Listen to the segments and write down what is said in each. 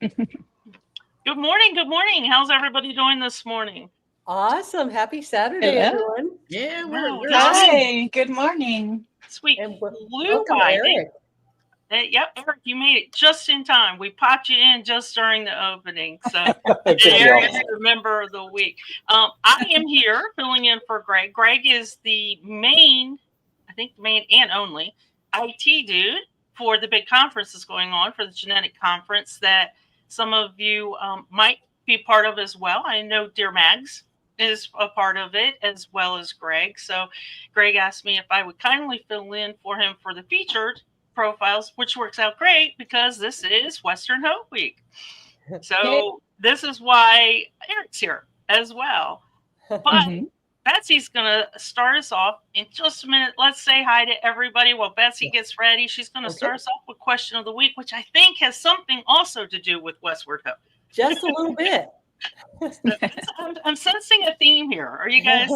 Good morning. Good morning. How's everybody doing this morning? Awesome. Happy Saturday, Hello. everyone. Yeah, Wow, we're Hi, good morning. Sweet. And Flew welcome, by. Eric. Yep, Eric, you made it just in time. We popped you in just during the opening. So Good Eric job. is the member of the week. I am here filling in for Greg. Greg is the main, I think the main and only IT dude for the big conference that's going on, for the genetic conference that some of you might be part of as well. I know Dear Mags is a part of it, as well as Greg. So Greg asked me if I would kindly fill in for him for the featured profiles, which works out great because this is Western Hope Week. So this is why Eric's here as well. But Betsy's going to start us off in just a minute. Let's say hi to everybody while Betsy gets ready. She's going to start us off with question of the week, which I think has something also to do with Westward Hope. Just a little bit. I'm sensing a theme here. Are you guys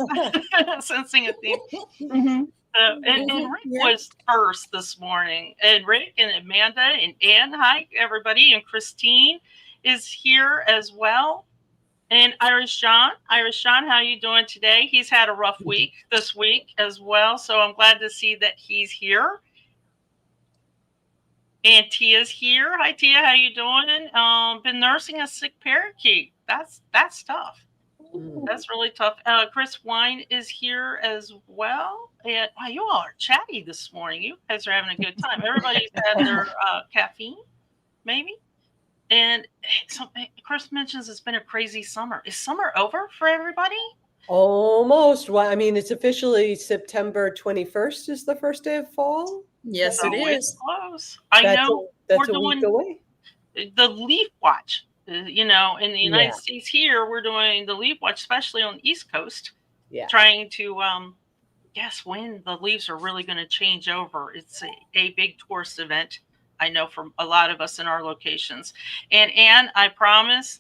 sensing a theme? And Rick was first this morning. And Rick and Amanda and Ann, hi, everybody. And Christine is here as well. And Irish John, how are you doing today? He's had a rough week this week as well. So I'm glad to see that he's here. And Tia's here. Hi, Tia, how you doing? Been nursing a sick parakeet. That's tough. That's really tough. Chris Wine is here as well. And wow, you all are chatty this morning. You guys are having a good time. Everybody's had their caffeine, maybe. And Chris mentions it's been a crazy summer. Is summer over for everybody? Almost. Well, I mean, it's officially September 21st is the first day of fall. Yes, it is. Close. I know that's a week away. The leaf watch. You know, in the United States here, we're doing the leaf watch, especially on the East Coast, trying to guess when the leaves are really going to change over. It's a big tourist event, I know, for a lot of us in our locations. And Anne, I promise,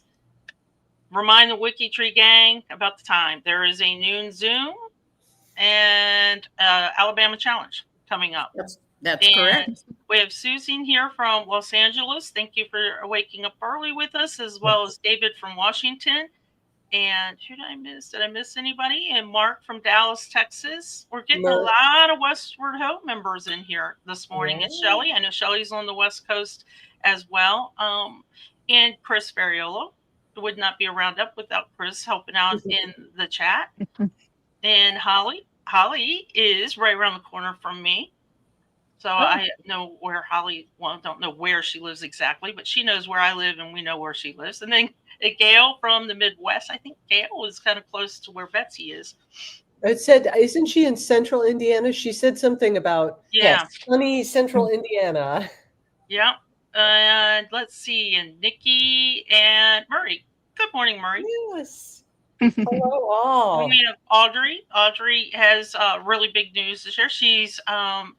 remind the WikiTree gang about the time. There is a noon Zoom and Alabama Challenge coming up. That's correct. We have Susan here from Los Angeles. Thank you for waking up early with us, as well as David from Washington. And who did I miss? Did I miss anybody? And Mark from Dallas, Texas. We're getting a lot of Westward Hope members in here this morning. And Shelly, I know Shelly's on the West Coast as well. And Chris Ferriolo. Would not be a roundup without Chris helping out in the chat. And Holly is right around the corner from me. So I know where Holly, well, I don't know where she lives exactly, but she knows where I live and we know where she lives. And then Gail from the Midwest. I think Gail is kind of close to where Betsy is. It said, isn't she in central Indiana? She said something about sunny central Indiana. Yeah. And let's see. And Nikki and Murray. Good morning, Murray. Yes. Hello, all. We have Audrey. Audrey has really big news to share. She's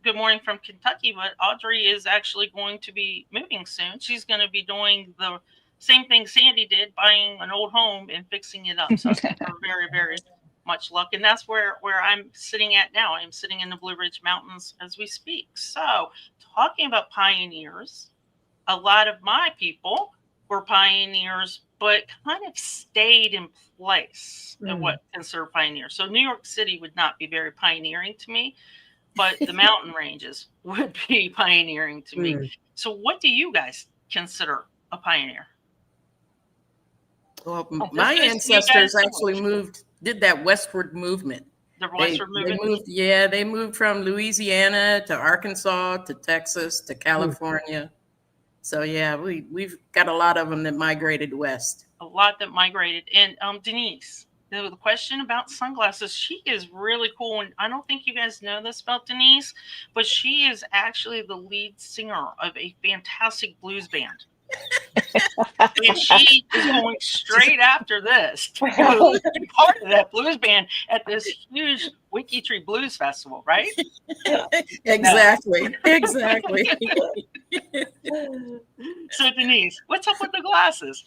good morning from Kentucky, but Audrey is actually going to be moving soon. She's going to be doing the same thing Sandy did, buying an old home and fixing it up. So very, very much luck. And that's where I'm sitting at now. I'm sitting in the Blue Ridge Mountains as we speak. So talking about pioneers, a lot of my people were pioneers, but kind of stayed in place in what considered pioneers. So New York City would not be very pioneering to me, but the mountain ranges would be pioneering to me. So what do you guys consider a pioneer? Well, my ancestors actually did that westward movement. The westward movement? They moved from Louisiana to Arkansas to Texas to California. So yeah, we've got a lot of them that migrated west. A lot that migrated. And Denise, the question about sunglasses, she is really cool. And I don't think you guys know this about Denise, but she is actually the lead singer of a fantastic blues band. And she is going straight after this to go be part of that blues band at this huge WikiTree Blues Festival, right? Exactly. So Denise, what's up with the glasses?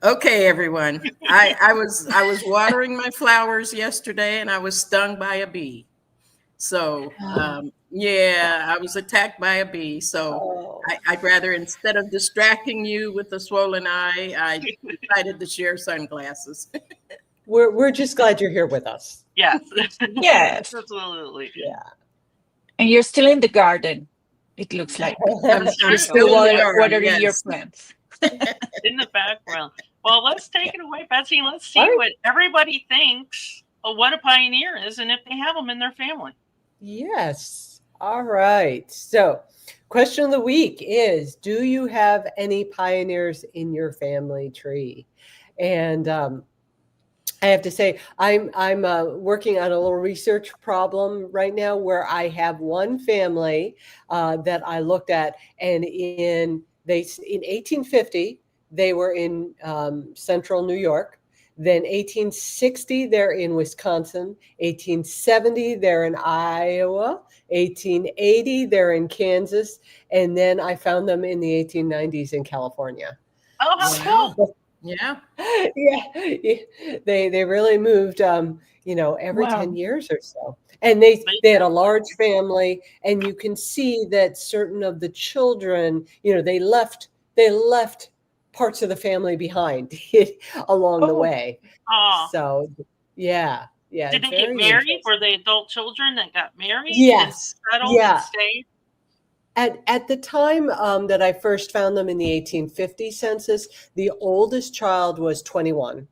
Okay, everyone. I was watering my flowers yesterday and I was stung by a bee. So Yeah, I was attacked by a bee. So Oh. I'd rather, instead of distracting you with a swollen eye, I decided to share sunglasses. We're just glad you're here with us. Yes. Yes. Absolutely. Yeah. And you're still in the garden, it looks like. I'm You're still still in the garden, watering your yes. plants. In the background. Well, let's take it away, Betsy. Let's see All right. what everybody thinks of what a pioneer is and if they have them in their family. Yes. All right. So, question of the week is: do you have any pioneers in your family tree? And I have to say, I'm working on a little research problem right now where I have one family that I looked at, and in 1850 they were in central New York. Then 1860 they're in Wisconsin. 1870 they're in Iowa. 1880 they're in Kansas, and then I found them in the 1890s in California. Oh, how cool. Yeah. Yeah, they really moved every Wow. 10 years or so, and they had a large family, and you can see that certain of the children, they left parts of the family behind along the way. Oh. So yeah, Did they get very married? interesting. Were they adult children that got married Yes. and settled Yeah. and stayed? At the time that I first found them in the 1850 census, the oldest child was 21.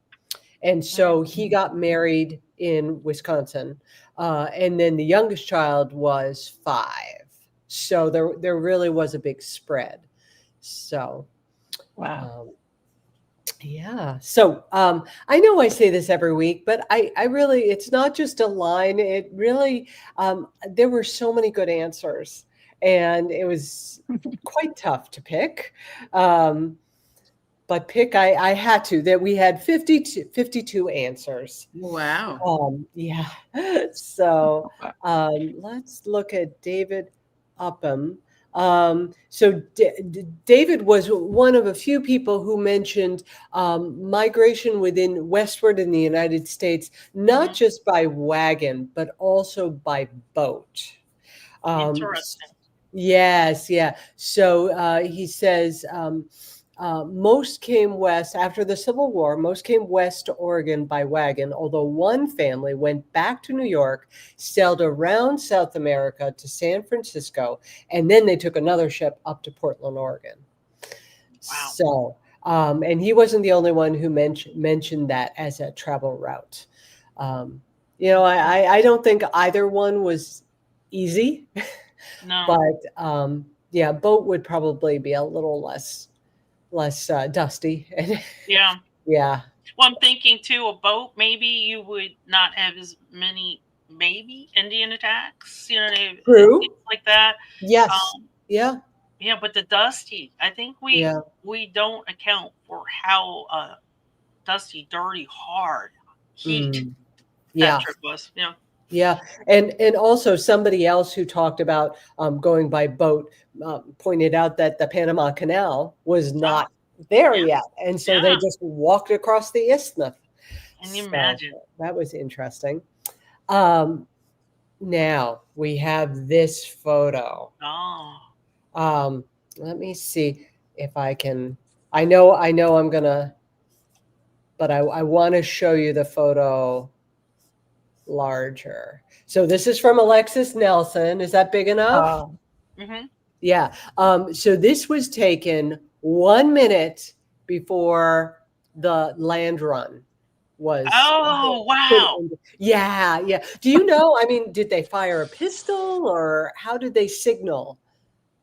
And so he got married in Wisconsin. And then the youngest child was 5. So there really was a big spread. So, Wow. yeah. So I know I say this every week, but I really, it's not just a line. It really, there were so many good answers. And it was quite tough to pick. But I had to, that we had 52 answers. Wow. Yeah. So let's look at David Upham. So David was one of a few people who mentioned migration westward in the United States, not just by wagon, but also by boat. Interesting. Yes, yeah. So he says most came west after the Civil War. Most came west to Oregon by wagon, although one family went back to New York, sailed around South America to San Francisco, and then they took another ship up to Portland, Oregon. Wow. So, and he wasn't the only one who mentioned that as a travel route. I don't think either one was easy. No. But yeah, boat would probably be a little less dusty. Yeah. Yeah. Well, I'm thinking too, a boat, maybe you would not have as many Indian attacks, True. things like that. Yes. Yeah. Yeah, but the dusty, I think we don't account for how dusty, dirty, hard heat that trip was. Yeah. Yeah, and also somebody else who talked about going by boat pointed out that the Panama Canal was not there yet, and so they just walked across the isthmus. Can you imagine? That was interesting. Now we have this photo. Oh. Let me see if I can. I know I'm gonna, but I want to show you the photo larger. So this is from Alexis Nelson. Is that big enough? Yeah. So this was taken 1 minute before the land run was. Oh, wow. Yeah. Do you know, I mean, did they fire a pistol, or how did they signal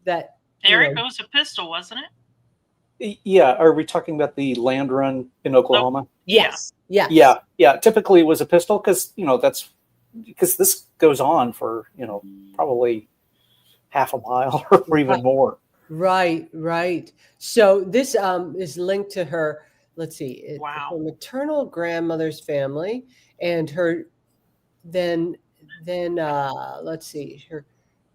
that? Eric, it was a pistol, wasn't it? Yeah. Are we talking about the land run in Oklahoma? Yes. Yeah. Typically it was a pistol because this goes on for probably half a mile or even more. Right. So this is linked to her. Let's see. Her maternal grandmother's family, and her then let's see, her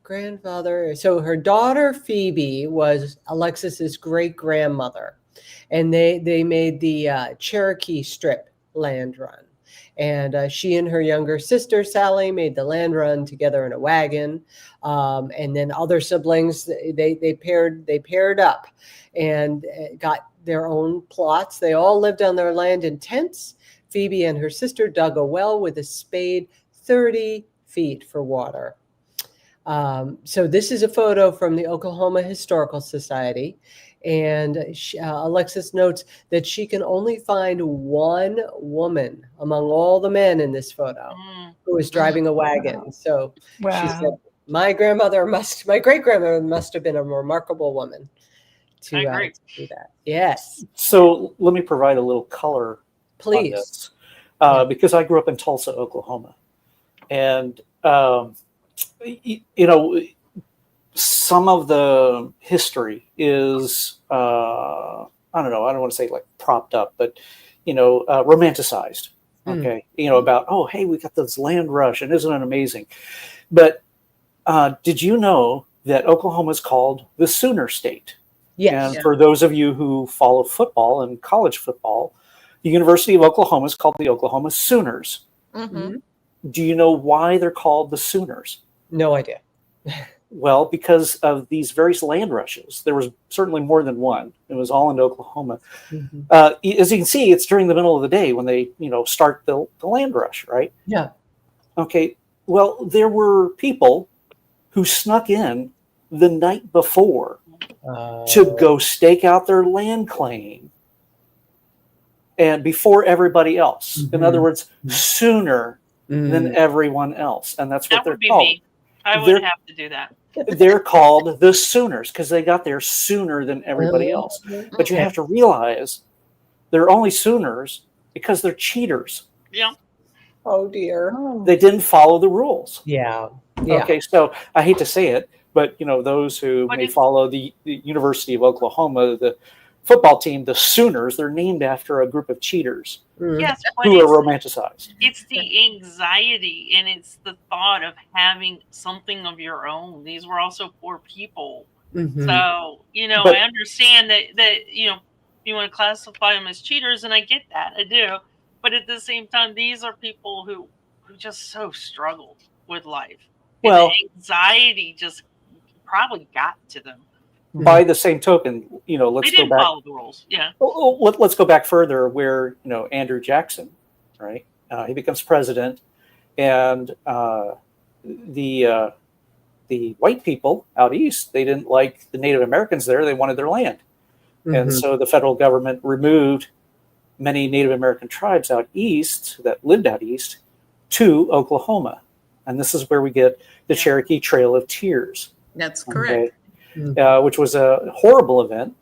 grandfather. So her daughter Phoebe was Alexis's great grandmother, and they made the Cherokee Strip land run. And she and her younger sister Sally made the land run together in a wagon. And then other siblings, they paired up and got their own plots. They all lived on their land in tents. Phoebe and her sister dug a well with a spade 30 feet for water. So this is a photo from the Oklahoma Historical Society. And Alexis notes that she can only find one woman among all the men in this photo who is driving a wagon. So she said, my great grandmother must have been a remarkable woman to do that. Yes. So let me provide a little color Please. on this. Because I grew up in Tulsa, Oklahoma. And, you know, some of the history is, I don't know, I don't want to say like propped up, but, you know, romanticized. Okay. You know, about, oh, hey, we got this land rush and isn't it amazing? But did you know that Oklahoma is called the Sooner State? Yes. And for those of you who follow football and college football, the University of Oklahoma is called the Oklahoma Sooners. Mm-hmm. Do you know why they're called the Sooners? No idea. Well, because of these various land rushes. There was certainly more than one. It was all in Oklahoma. As you can see, it's during the middle of the day when they, you know, start the land rush, right? Yeah. Okay. Well, there were people who snuck in the night before to go stake out their land claim, and before everybody else. In other words, sooner than everyone else. And that's what they're called. Me. I would have to do that. They're called the Sooners because they got there sooner than everybody else. But you have to realize they're only Sooners because they're cheaters. Yeah. Oh, dear. They didn't follow the rules. Yeah. Okay, so I hate to say it, but, you know, those who may follow the University of Oklahoma, the football team, the Sooners, they're named after a group of cheaters yes, who are romanticized. It's the anxiety and it's the thought of having something of your own. These were also poor people. So, you know, I understand that, you know, you want to classify them as cheaters, and I get that. I do. But at the same time, these are people who just so struggled with life. And Well, the anxiety just probably got to them. By the same token, you know, let's They go didn't back. follow the rules. Yeah. Let's go back further where, you know, Andrew Jackson, right? He becomes president, and the white people out east, they didn't like the Native Americans there. They wanted their land. And so the federal government removed many Native American tribes out east that lived out east to Oklahoma. And this is where we get the Cherokee Trail of Tears. That's correct. Which was a horrible event.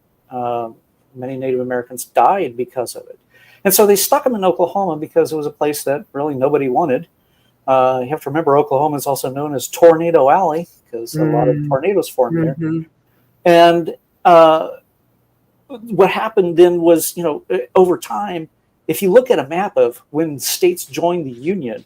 Many Native Americans died because of it. And so they stuck them in Oklahoma because it was a place that really nobody wanted. You have to remember, Oklahoma is also known as Tornado Alley because a lot of tornadoes formed there. And what happened then was, you know, over time, if you look at a map of when states joined the Union,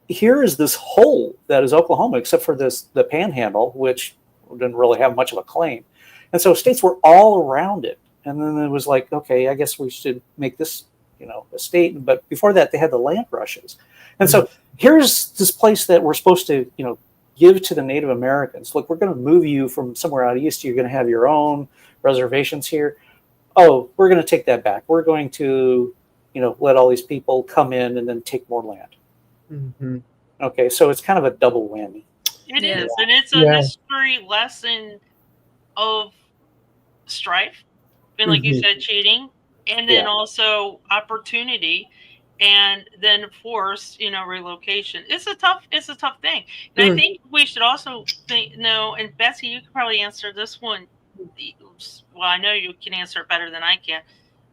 here is this hole that is Oklahoma, except for the Panhandle, which didn't really have much of a claim. And so states were all around it. And then it was like, okay, I guess we should make this, you know, a state. But before that, they had the land rushes. And so here's this place that we're supposed to, you know, give to the Native Americans. Look, we're going to move you from somewhere out east. You're going to have your own reservations here. Oh, we're going to take that back. We're going to, you know, let all these people come in and then take more land. Okay, so it's kind of a double whammy. It is, and it's a history lesson of strife, and like you said, cheating, and then also opportunity, and then force, you know, relocation. It's a tough thing, and I think we should also and Betsy, you could probably answer this one. Well, I know you can answer it better than I can.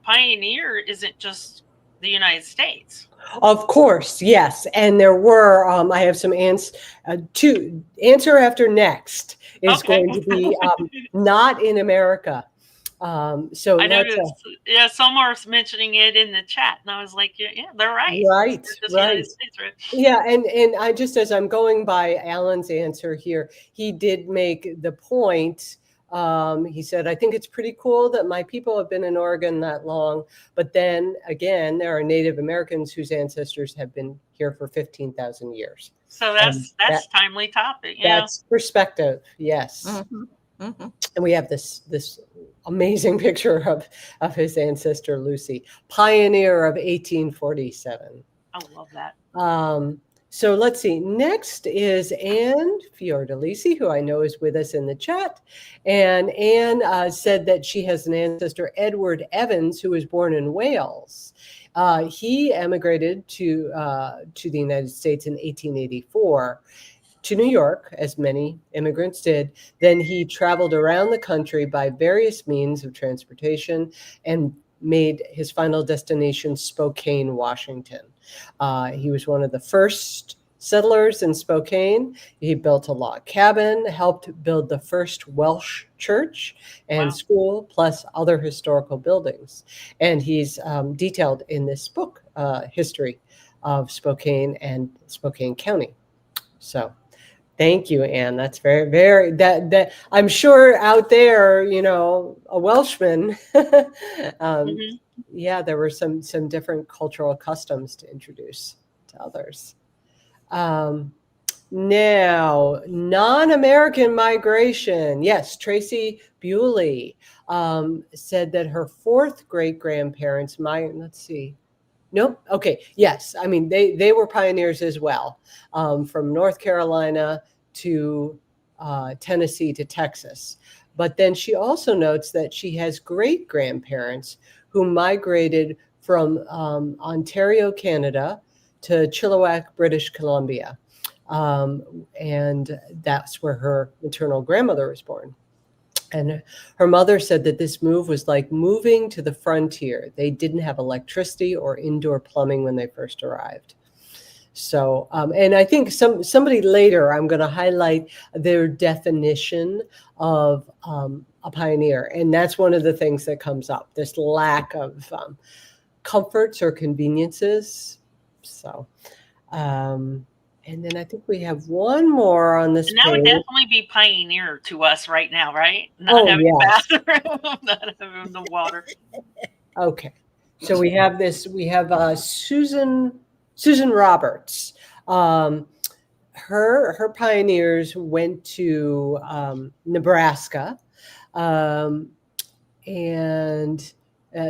Pioneer isn't just the United States. Of course, yes. And there were, I have some answer after next is going to be not in America. So I noticed, some are mentioning it in the chat, and I was like, yeah, they're right. Right. United States, right? Yeah, and I just, as I'm going by Alan's answer here, he did make the point He said, I think it's pretty cool that my people have been in Oregon that long. But then again, there are Native Americans whose ancestors have been here for 15,000 years. So that's timely topic. Yeah. That's perspective. Yes. Mhm. Mhm. And we have this amazing picture of his ancestor, Lucy, pioneer of 1847. I love that. So let's see. Next is Anne Fiordalisi, who I know is with us in the chat. And Anne said that she has an ancestor, Edward Evans, who was born in Wales. He emigrated to the United States in 1884 to New York, as many immigrants did. Then he traveled around the country by various means of transportation and made his final destination Spokane, Washington. He was one of the first settlers in Spokane. He built a log cabin, helped build the first Welsh church and school, plus other historical buildings. And he's detailed in this book, History of Spokane and Spokane County. So thank you, Anne. That's very, very, that I'm sure out there, a Welshman, yeah, there were some different cultural customs to introduce to others. Now, non-American migration. Yes, Tracy Bewley said that her fourth great-grandparents, let's see. Nope. Okay. Yes. I mean, they were pioneers as well, from North Carolina to Tennessee to Texas. But then she also notes that she has great-grandparents who migrated from Ontario, Canada to Chilliwack, British Columbia. And that's where her maternal grandmother was born. And her mother said that this move was like moving to the frontier. They didn't have electricity or indoor plumbing when they first arrived. So, and I think somebody later, I'm going to highlight their definition of a pioneer. And that's one of the things that comes up, this lack of comforts or conveniences. So, and then I think we have one more on this and that page. would definitely be pioneer to us right now, right? Not having a bathroom, not having the water. Okay. So we have Susan Roberts. Her pioneers went to Nebraska, and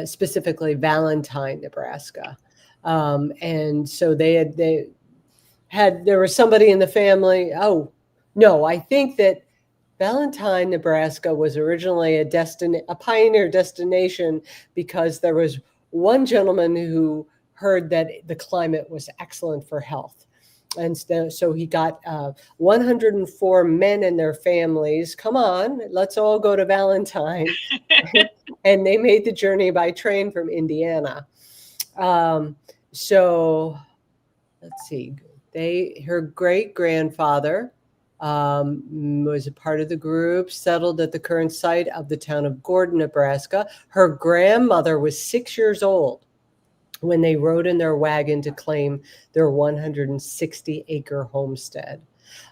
specifically Valentine, Nebraska. And so there was somebody in the family. Oh, no, I think that Valentine, Nebraska was originally a pioneer destination because there was one gentleman who heard that the climate was excellent for health. And so he got 104 men and their families. Come on, let's all go to Valentine. And they made the journey by train from Indiana. So let's see. Her great-grandfather was a part of the group, settled at the current site of the town of Gordon, Nebraska. Her grandmother was 6 years old when they rode in their wagon to claim their 160-acre homestead.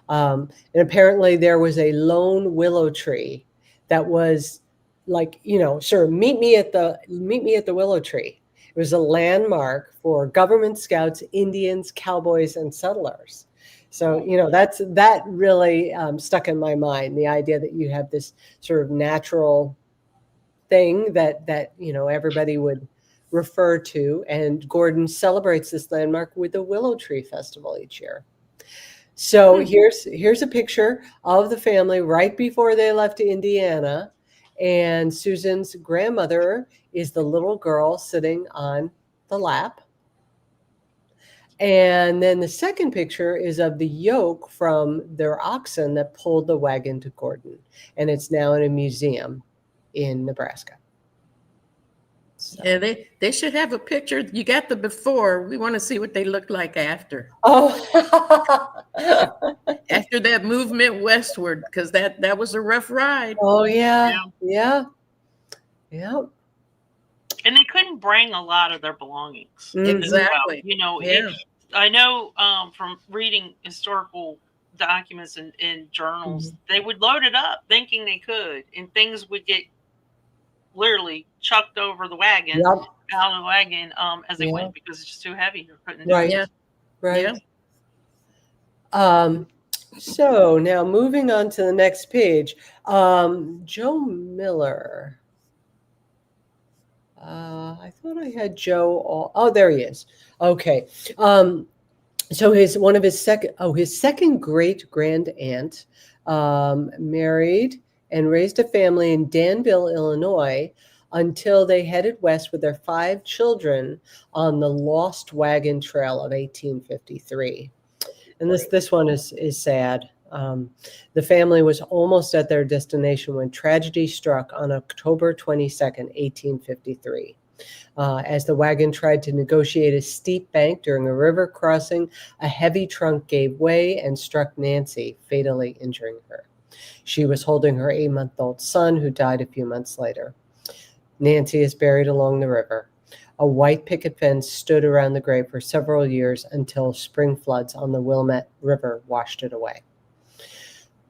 And apparently there was a lone willow tree that was like, sir, meet me at the willow tree. It was a landmark for government scouts, Indians, cowboys, and settlers. So, that really stuck in my mind, the idea that you have this sort of natural thing that everybody would refer to. And Gordon celebrates this landmark with the Willow Tree Festival each year. So here's a picture of the family right before they left to Indiana. And Susan's grandmother is the little girl sitting on the lap. And then the second picture is of the yoke from their oxen that pulled the wagon to Gordon. And it's now in a museum in Nebraska. So. Yeah, they should have a picture. You got the before. We want to see what they look like after. Oh, after that movement westward, because that was a rough ride. Oh yeah. And they couldn't bring a lot of their belongings. Exactly. I know from reading historical documents and journals, they would load it up thinking they could, and things would get literally chucked over the wagon, Yep. out of the wagon as they Yeah. went because it's just too heavy. Or couldn't do Right. it. Yeah. Right. Yeah. So now moving on to the next page, Joe Miller. I thought I had Joe. Oh, there he is. Okay. So his second great grand aunt married and raised a family in Danville, Illinois, until they headed west with their 5 children on the Lost Wagon Trail of 1853. And this one is sad. The family was almost at their destination when tragedy struck on October 22nd, 1853. As the wagon tried to negotiate a steep bank during a river crossing, a heavy trunk gave way and struck Nancy, fatally injuring her. She was holding her 8-month-old son, who died a few months later. Nancy is buried along the river. A white picket fence stood around the grave for several years until spring floods on the Wilmette River washed it away.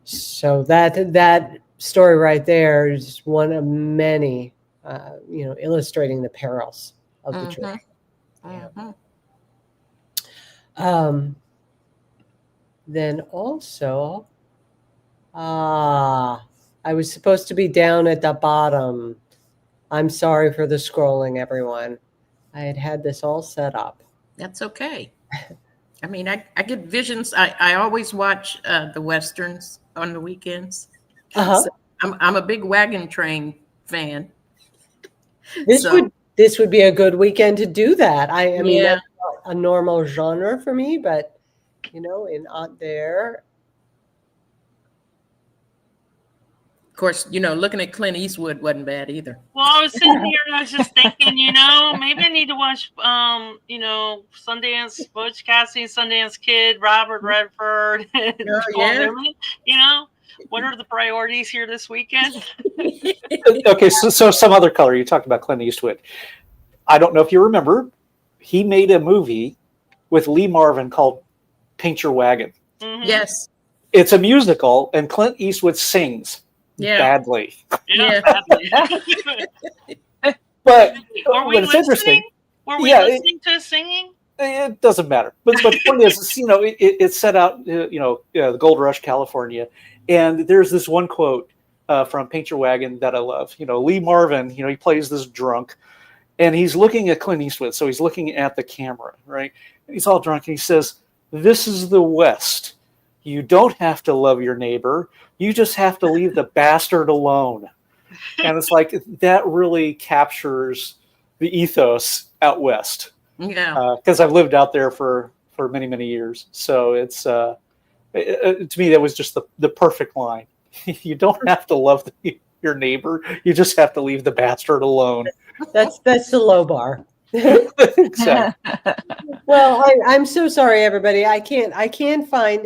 So that story right there is one of many, illustrating the perils of the trip. Then also, I was supposed to be down at the bottom. I'm sorry for the scrolling, everyone. I had this all set up. That's okay. I mean, I get visions. I always watch the Westerns on the weekends. Uh-huh. So I'm a big wagon train fan. This would be a good weekend to do that. I mean, Yeah. that's not a normal genre for me, but in out there. Of course, looking at Clint Eastwood wasn't bad either. Well, I was sitting here and I was just thinking, maybe I need to watch, Sundance, Butch Cassidy, Sundance Kid, Robert Redford, and Paul Newman. What are the priorities here this weekend? Okay, so some other color. You talked about Clint Eastwood. I don't know if you remember, he made a movie with Lee Marvin called Paint Your Wagon. Mm-hmm. Yes. It's a musical, and Clint Eastwood sings badly. Yeah, badly. But it's interesting. Were we listening to singing? It doesn't matter. But the point is, it's set out, the Gold Rush, California, and there's this one quote from Paint Your Wagon that I love. Lee Marvin, he plays this drunk, and he's looking at Clint Eastwood, so he's looking at the camera, right? And he's all drunk, and he says, "This is the West. You don't have to love your neighbor. You just have to leave the bastard alone." And it's like, that really captures the ethos out west. Yeah. Because I've lived out there for many, many years. So it's, to me, that was just the perfect line. You don't have to love your neighbor. You just have to leave the bastard alone. That's the low bar. Exactly. Well, I'm so sorry, everybody. I can't find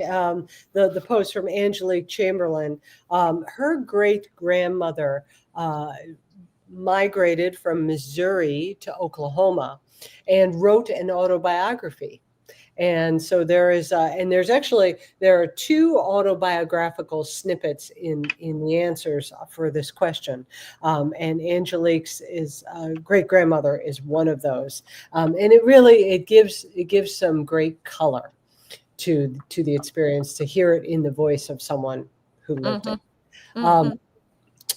the post from Angelique Chamberlain. Her great grandmother migrated from Missouri to Oklahoma and wrote an autobiography. And so there are 2 autobiographical snippets in the answers for this question. And Angelique's great grandmother is one of those. And it gives some great color to the experience, to hear it in the voice of someone who lived it.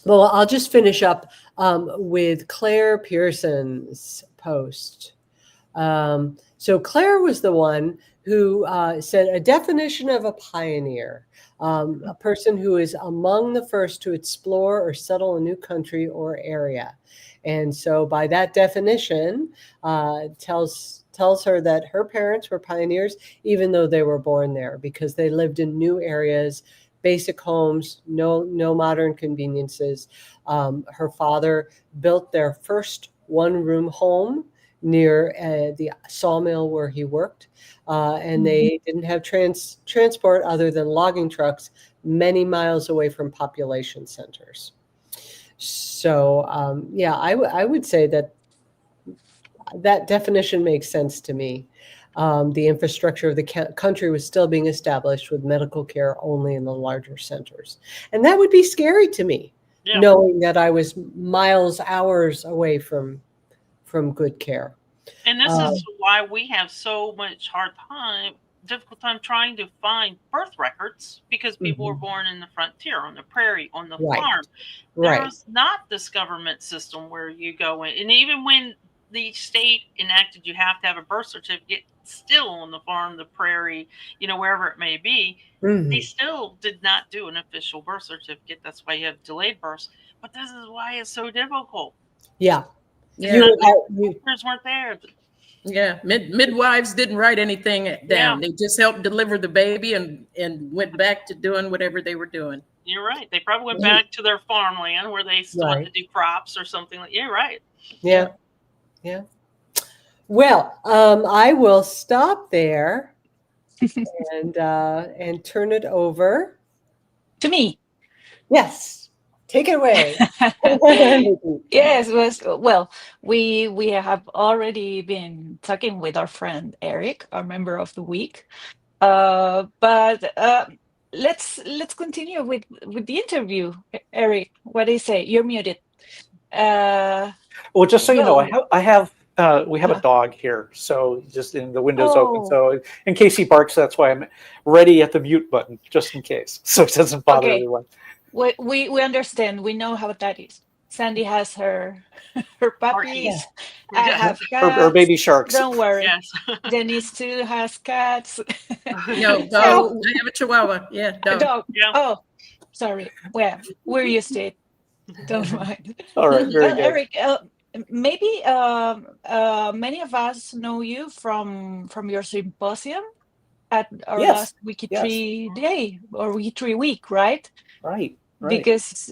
Well, I'll just finish up with Claire Pearson's post. So Claire was the one who said a definition of a pioneer, a person who is among the first to explore or settle a new country or area. And so by that definition, tells her that her parents were pioneers, even though they were born there, because they lived in new areas, basic homes, no modern conveniences. Her father built their first one-room home near the sawmill where he worked, and they didn't have transport other than logging trucks many miles away from population centers. So I would say that definition makes sense to me. the infrastructure of the country was still being established with medical care only in the larger centers. And that would be scary to me, knowing that I was miles, hours away from good care. And this is why we have so much difficult time trying to find birth records, because people were born in the frontier, on the prairie, on the farm. There's not this government system where you go in. And even when the state enacted you have to have a birth certificate, still on the farm, the prairie, wherever it may be, they still did not do an official birth certificate. That's why you have delayed births. But this is why it's so difficult. Yeah. Doctors weren't there. Yeah, midwives didn't write anything down. They just helped deliver the baby and went back to doing whatever they were doing. You're right. They probably went back to their farmland where they still had to do crops or something like. You're right. Yeah. Well, I will stop there and turn it over to me. Yes. Take it away. Yes, well, we have already been talking with our friend Eric, our member of the week. But let's continue with the interview. Eric, what do you say? You're muted. Well, just so you know, we have a dog here, so just in the window's open. So in case he barks, that's why I'm ready at the mute button, just in case, so it doesn't bother everyone. We understand. We know how that is. Sandy has her puppies. I have cats. Her baby sharks. Don't worry. Yes. Denise too has cats. No, dog. I have a Chihuahua. Yeah, dog. Dog. Yeah. Oh, sorry. Well, we're used to it. Don't mind. All right, very good. Eric, maybe many of us know you from your symposium at our last WikiTree day or WikiTree week, right? Right. Because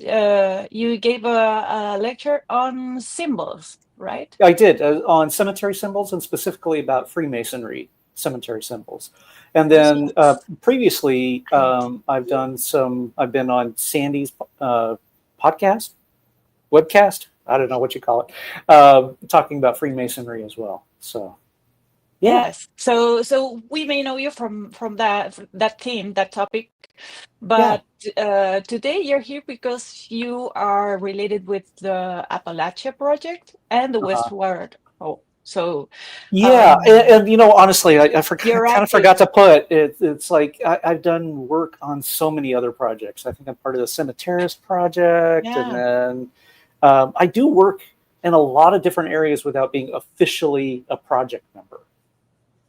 you gave a lecture on symbols, right? I did, on cemetery symbols, and specifically about Freemasonry cemetery symbols. And then previously, I've been on Sandy's podcast, webcast, I don't know what you call it, talking about Freemasonry as well. So, yes. So we may know you from that theme, that topic. But today you're here because you are related with the Appalachia Project and the Westward. So and honestly, I kind of forgot to put it. It's like I've done work on so many other projects. I think I'm part of the Cemeterist Project, and then I do work in a lot of different areas without being officially a project member.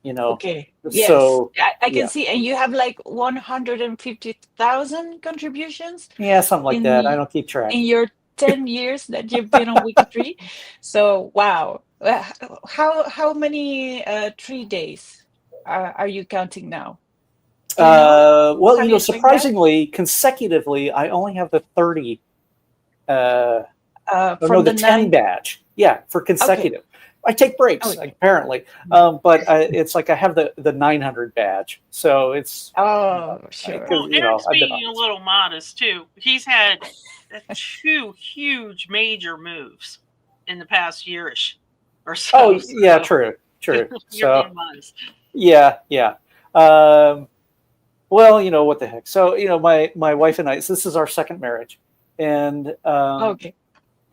Okay. Yes. So I can see, and you have like 150,000 contributions. Yeah, something like that. I don't keep track. In your 10 years that you've been on WikiTree. So wow. How many tree days are you counting now? Well, surprisingly, consecutively, I only have the 30. The 10 badge. Yeah, for consecutive. Okay. I take breaks, apparently, but it's like I have the 900 badge, so it's sure. Well, Eric's being a little modest too. He's had 2 huge major moves in the past yearish or so. Oh yeah, true. You're being modest. Yeah. Well, what the heck? So my wife and I. So this is our second marriage, and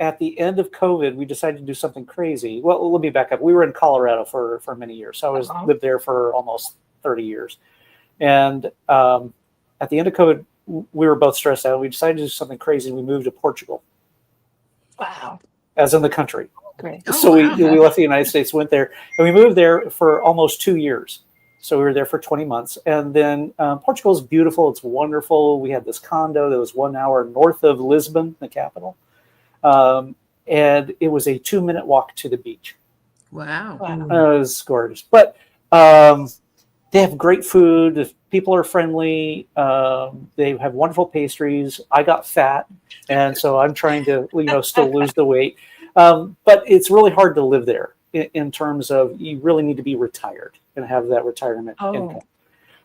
at the end of COVID, we decided to do something crazy. Well, let me back up. We were in Colorado for many years. So I lived there for almost 30 years. And at the end of COVID, we were both stressed out. We decided to do something crazy. We moved to Portugal. Wow. As in the country. Great. So we left the United States, went there, and we moved there for almost 2 years. So we were there for 20 months. And then Portugal is beautiful. It's wonderful. We had this condo that was 1 hour north of Lisbon, the capital. And it was a 2-minute walk to the beach. Wow. It was gorgeous. But they have great food. The people are friendly. They have wonderful pastries. I got fat, and so I'm trying to still lose the weight. But it's really hard to live there in terms of you really need to be retired and have that retirement income.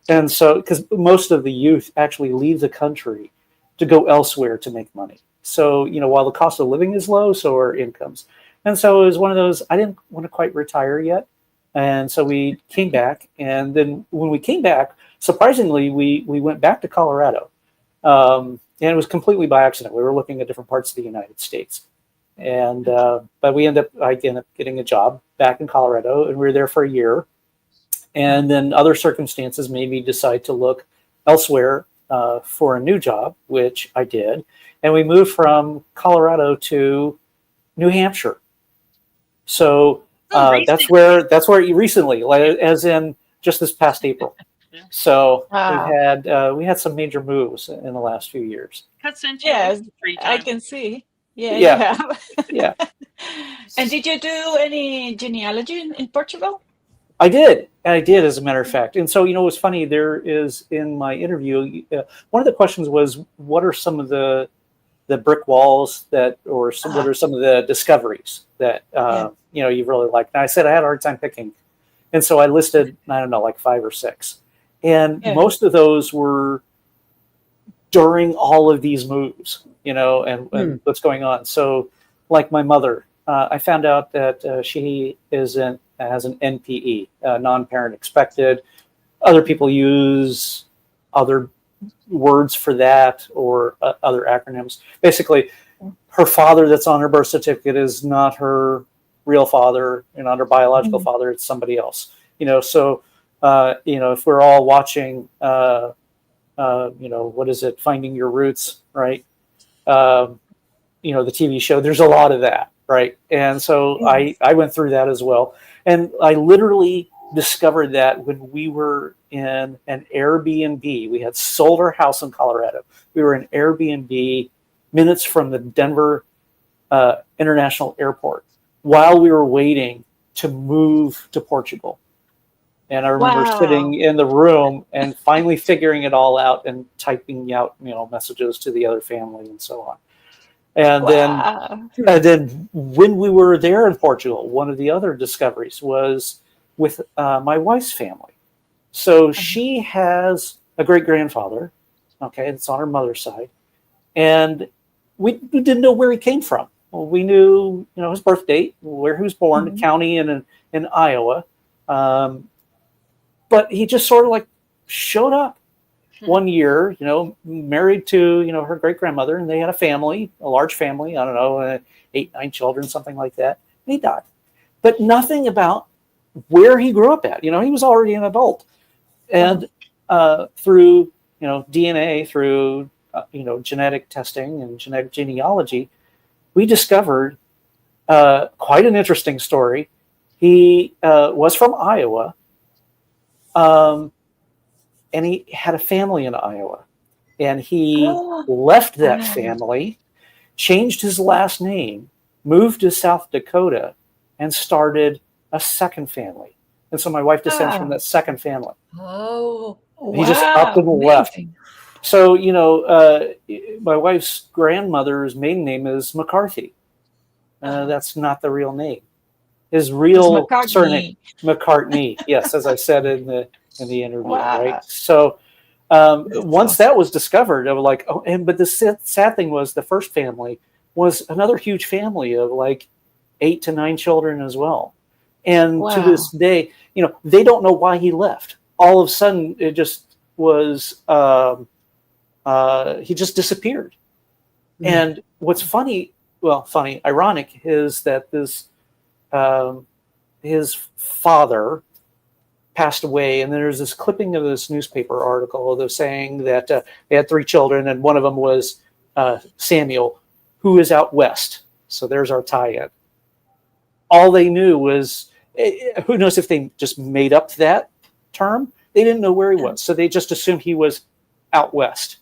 And so because most of the youth actually leave the country to go elsewhere to make money. So, while the cost of living is low, so are incomes. And so it was one of those, I didn't want to quite retire yet. And so we came back, and then when we came back, surprisingly, we went back to Colorado, and it was completely by accident. We were looking at different parts of the United States, and but I ended up getting a job back in Colorado, and we were there for a year, and then other circumstances made me decide to look elsewhere for a new job, which I did, and we moved from Colorado to New Hampshire. So. That's where you recently, like, as in just this past April. Yeah. So Wow. we had some major moves in the last few years. Cuts into Yes, free I time. can see. Yeah, Yeah. you have. Yeah. And did you do any genealogy in Portugal? I did, as a matter of fact. And so, what's funny, there is in my interview, one of the questions was, what are some of the brick walls what are some of the discoveries that you really liked? And I said I had a hard time picking, and so I listed, I don't know, like 5 or 6, and most of those were during all of these moves, and what's going on. So, like my mother, I found out that she has an NPE, non-parent expected. Other people use other words for that, or other acronyms. Basically, her father that's on her birth certificate is not her real father, and not her biological father, it's somebody else. So if we're all watching what is it, Finding Your Roots, right? The TV show, there's a lot of that, right? And so I went through that as well, and I literally discovered that when we were in an Airbnb. We had sold our house in Colorado. We were in Airbnb minutes from the Denver International Airport while we were waiting to move to Portugal. And I remember sitting in the room and finally figuring it all out and typing out, messages to the other family and so on. And then when we were there in Portugal, one of the other discoveries was with my wife's family. So she has a great-grandfather, it's on her mother's side, and we didn't know where he came from. Well, we knew, his birth date, where he was born, the county in Iowa, but he just sort of like showed up one year, married to, her great-grandmother, and they had a family, a large family, I don't know, 8, 9 children, something like that, and he died. But nothing about where he grew up at. He was already an adult. And through, DNA, through, genetic testing and genetic genealogy, we discovered quite an interesting story. He was from Iowa, and he had a family in Iowa. And he left that family, changed his last name, moved to South Dakota, and started a second family. And so my wife descends from that second family. Oh, he just up and left. So, my wife's grandmother's maiden name is McCarthy. That's not the real name. His real surname, McCartney. Yes, as I said in the interview, right? So once that was discovered, I was like, but the sad thing was the first family was another huge family of like 8 to 9 children as well. And to this day, they don't know why he left. All of a sudden, it just was, he just disappeared. And what's ironic is that this, his father passed away. And then there's this clipping of this newspaper article of saying that they had 3 children, and one of them was Samuel, who is out west. So there's our tie-in. All they knew was, who knows if they just made up that term? They didn't know where he was. So they just assumed he was out west.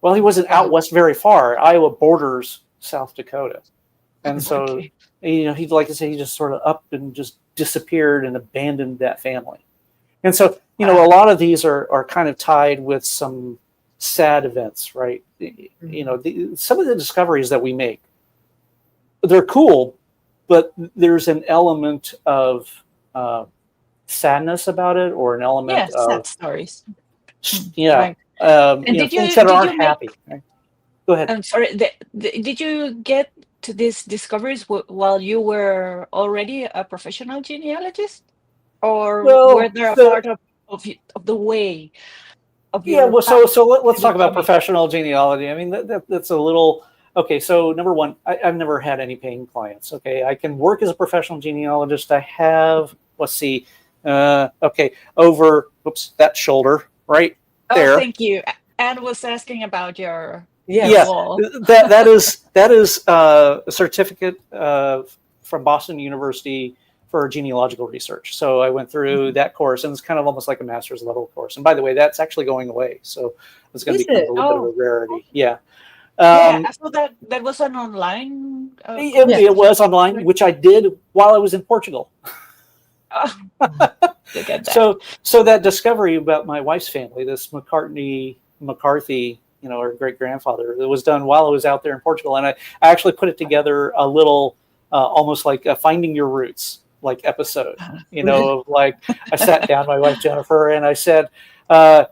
Well, he wasn't out west very far. Iowa borders South Dakota. And so, he'd like to say he just sort of up and just disappeared and abandoned that family. And so, a lot of these are kind of tied with some sad events, right? Some of the discoveries that we make, they're cool, but there's an element of sadness about it, or an element of sad stories. Right. Things that aren't happy. Right? Go ahead. I'm sorry. Did you get to these discoveries while you were already a professional genealogist? or were Well, they a part of the way of yeah. your Well, path let's to talk about becoming? professional genealogy. I mean, that's a little okay. So number one, I've never had any paying clients. Okay, I can work as a professional genealogist. I have, let's see, okay, over, oops, that shoulder right Oh, there. thank you. Anne was asking about your Yes. wall. that is a certificate from Boston University for genealogical research. So I went through that course, and it's kind of almost like a master's level course. And by the way, that's actually going away, so it's going to Is become it? a little bit of Oh, a rarity. Yeah. yeah. I saw that was an online course. It was online, which I did while I was in Portugal. Oh, look at that. So that discovery about my wife's family, this McCarthy, her great grandfather, it was done while I was out there in Portugal, and I actually put it together a little, almost like a Finding Your Roots like episode. Of like I sat down my wife Jennifer and I said, I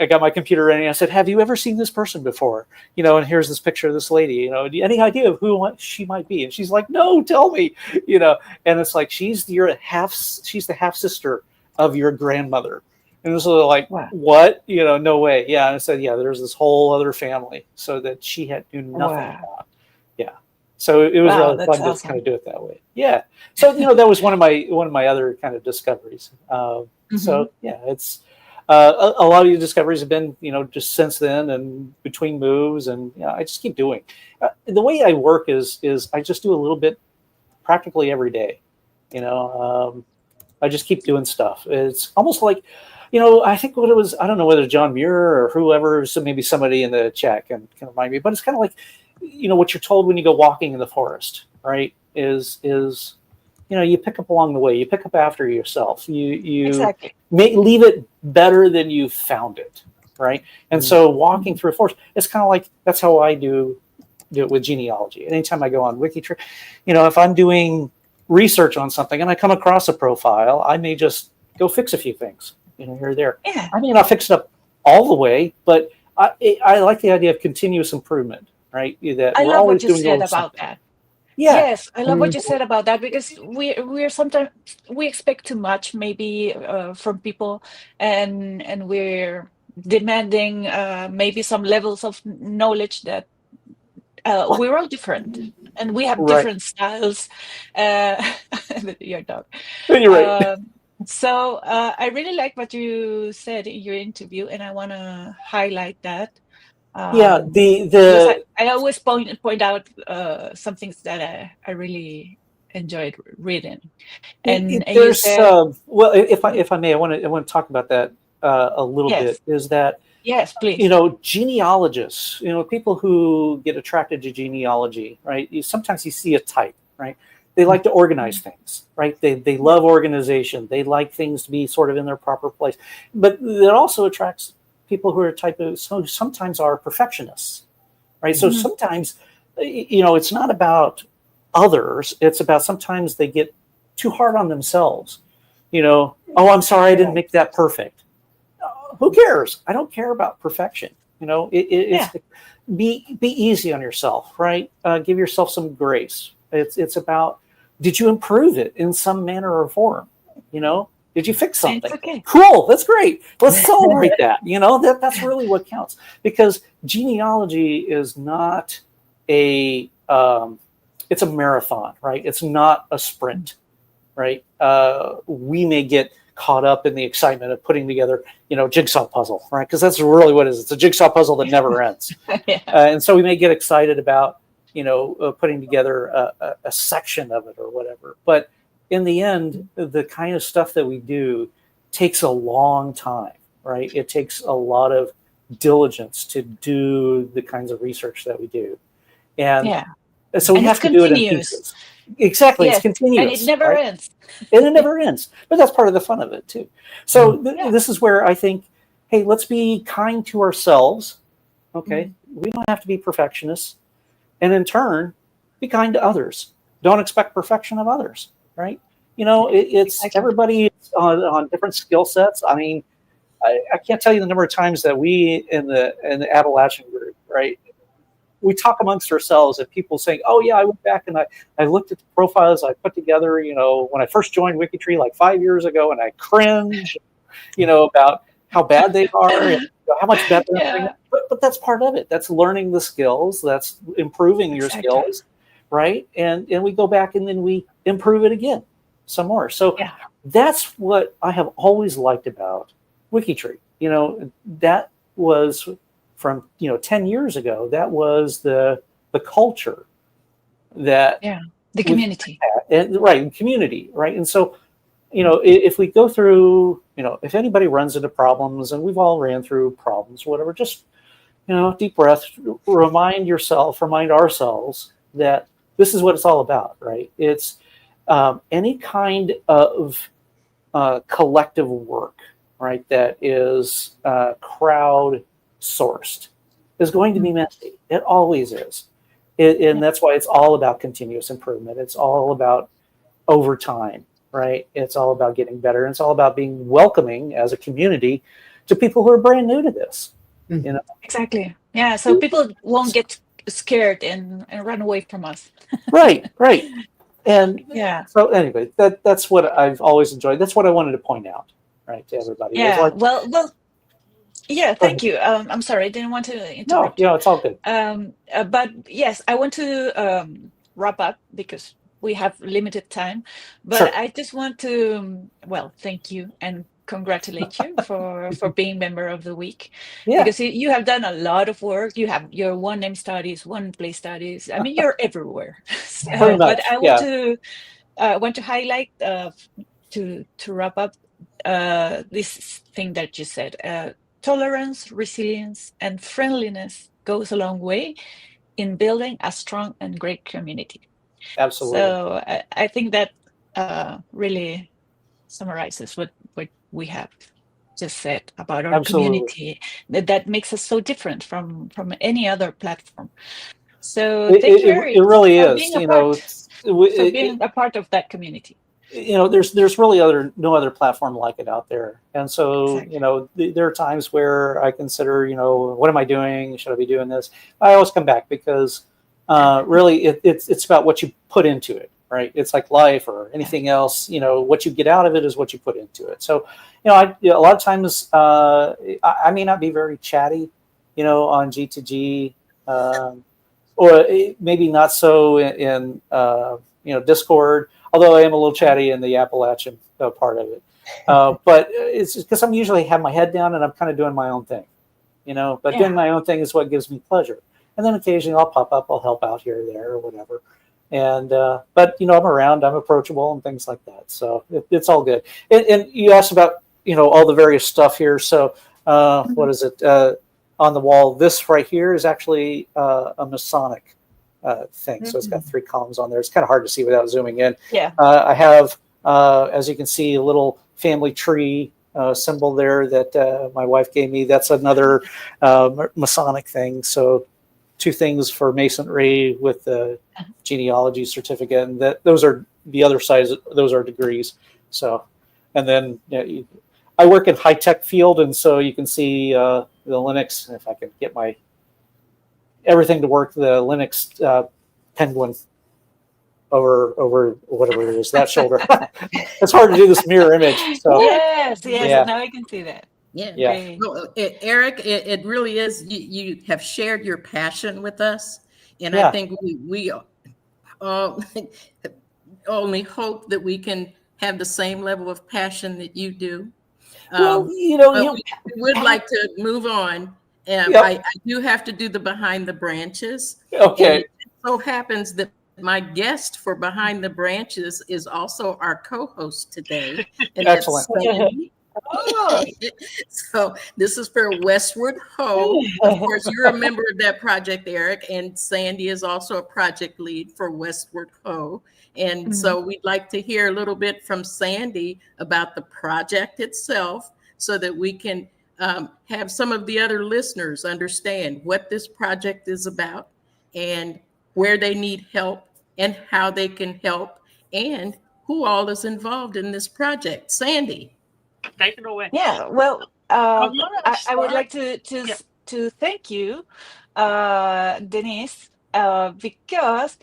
got my computer ready. And I said, "Have you ever seen this person before? And here's this picture of this lady. Any idea of who she might be?" And she's like, "No, tell me." And it's like she's the half sister of your grandmother. And it was like, Wow. what? No way. Yeah. And I said, yeah, there's this whole other family, so that she knew nothing about. Yeah. So it was really fun to kind of do it that way. Yeah. So that was one of my other kind of discoveries. So yeah, it's a lot of your discoveries have been just since then and between moves, and I just keep doing. The way I work is I just do a little bit practically every day. I just keep doing stuff. It's almost like, I think what it was, I don't know whether John Muir or whoever, so maybe somebody in the chat can remind me, but it's kind of like, what you're told when you go walking in the forest, right? Is you pick up along the way, you pick up after yourself, you Exactly. leave it better than you found it, right? And so walking through a forest, it's kind of like, that's how I do it with genealogy. Anytime I go on WikiTree, if I'm doing research on something and I come across a profile, I may just go fix a few things, here or there. Yeah. I may not fix it up all the way, but I like the idea of continuous improvement, right? That I we're love always what you doing said little about something. that. Yeah. Yes, I love what you said about that, because we're sometimes we expect too much maybe from people, and we're demanding maybe some levels of knowledge that we're all different and we have Right. different styles. Your dog. You're right. So I really like what you said in your interview, and I want to highlight that. Yeah, Because I always point out some things that I really enjoyed reading, and you there's said, well, if I may, I want to talk about that a little yes, bit. Is that yes, please. genealogists, people who get attracted to genealogy, right? Sometimes you see a type, right? They like to organize things, right? They love organization. They like things to be sort of in their proper place. But it also attracts people who are sometimes are perfectionists, right? So sometimes, it's not about others. It's about sometimes they get too hard on themselves. Oh, I'm sorry, I didn't make that perfect. Who cares? I don't care about perfection. It's be easy on yourself, right? Give yourself some grace. It's about, did you improve it in some manner or form? Did you fix something? Okay. Cool. That's great. Let's celebrate that. That's really what counts, because genealogy is not it's a marathon, right? It's not a sprint, right? We may get caught up in the excitement of putting together, jigsaw puzzle, right? Because that's really what it is. It's a jigsaw puzzle that never ends. And so we may get excited about, putting together a section of it or whatever. But in the end, the kind of stuff that we do takes a long time, right? It takes a lot of diligence to do the kinds of research that we do. And so we have to do it in pieces. Exactly. It's continuous. And it never ends. And it never ends. But that's part of the fun of it, too. So this is where I think, hey, let's be kind to ourselves. Okay. We don't have to be perfectionists. And in turn, be kind to others. Don't expect perfection of others, right? It's everybody on different skill sets. I mean, I can't tell you the number of times that we in the Appalachian group, right? we talk amongst ourselves and people saying, oh yeah, I went back and I looked at the profiles I put together, when I first joined WikiTree like 5 years ago, and I cringe, about how bad they are and how much better. Yeah. But that's part of it. That's learning the skills. That's improving your skills, right? And we go back and then we improve it again some more. So that's what I have always liked about WikiTree. That was from 10 years ago. That was the culture that the community, community, right? And so if we go through, if anybody runs into problems, and we've all ran through problems, whatever, just deep breath, remind ourselves that this is what it's all about, right? It's any kind of collective work, right, that is crowd sourced is going to be messy. It always is. And that's why it's all about continuous improvement. It's all about over time, right? It's all about getting better. And it's all about being welcoming as a community to people who are brand new to this. Exactly. Yeah. So people won't get scared and run away from us. Right. And so anyway, that's what I've always enjoyed. That's what I wanted to point out, right, to everybody. Yeah. Well. Yeah. Thank you. I'm sorry, I didn't want to interrupt. No, it's all good. But yes, I want to wrap up because we have limited time. But I just want to thank you and congratulate you for being member of the week, because you have done a lot of work. You have your one name studies, one place studies. I mean, you're everywhere. But I want to highlight to wrap up this thing that you said. Tolerance, resilience, and friendliness goes a long way in building a strong and great community. Absolutely. So I think that really summarizes what we have just said about our community. That makes us so different from any other platform. So thank you, Eric, it really is. Being a part of that community. There's really no other platform like it out there. And so, there are times where I consider, what am I doing? Should I be doing this? I always come back because really it's about what you put into it, right? It's like life or anything else, what you get out of it is what you put into it. So, a lot of times I may not be very chatty, on G2G, or maybe not so in Discord. Although I am a little chatty in the Appalachian part of it. But it's because I'm usually have my head down and I'm kind of doing my own thing, but doing my own thing is what gives me pleasure. And then occasionally I'll pop up, I'll help out here or there or whatever. And, but I'm around, I'm approachable and things like that. So it's all good. And you asked about, all the various stuff here. So what is it on the wall? This right here is actually a Masonic thing. So it's got 3 columns on there. It's kind of hard to see without zooming in. I have, as you can see, a little family tree symbol there that my wife gave me. That's another Masonic thing. So 2 things for masonry with the genealogy certificate, and those are the other sides. Those are degrees. So, and then I work in high-tech field, and so you can see the Linux. If I can get everything to work, the Linux penguin over whatever it is, that shoulder. It's hard to do this mirror image. So yes, now I can see that. Yeah. Well, Eric, it really is. You have shared your passion with us, and I think we only hope that we can have the same level of passion that you do. We would like to move on. I do have to do the behind the branches. Okay. And it so happens that my guest for Behind the Branches is also our co-host today. And excellent. So this is for Westward Ho. Of course, you're a member of that project, Eric, and Sandy is also a project lead for Westward Ho. And so we'd like to hear a little bit from Sandy about the project itself so that we can have some of the other listeners understand what this project is about and where they need help and how they can help and who all is involved in this project. Sandy. Take it away. Yeah, well, I would like to to thank you, Denise, because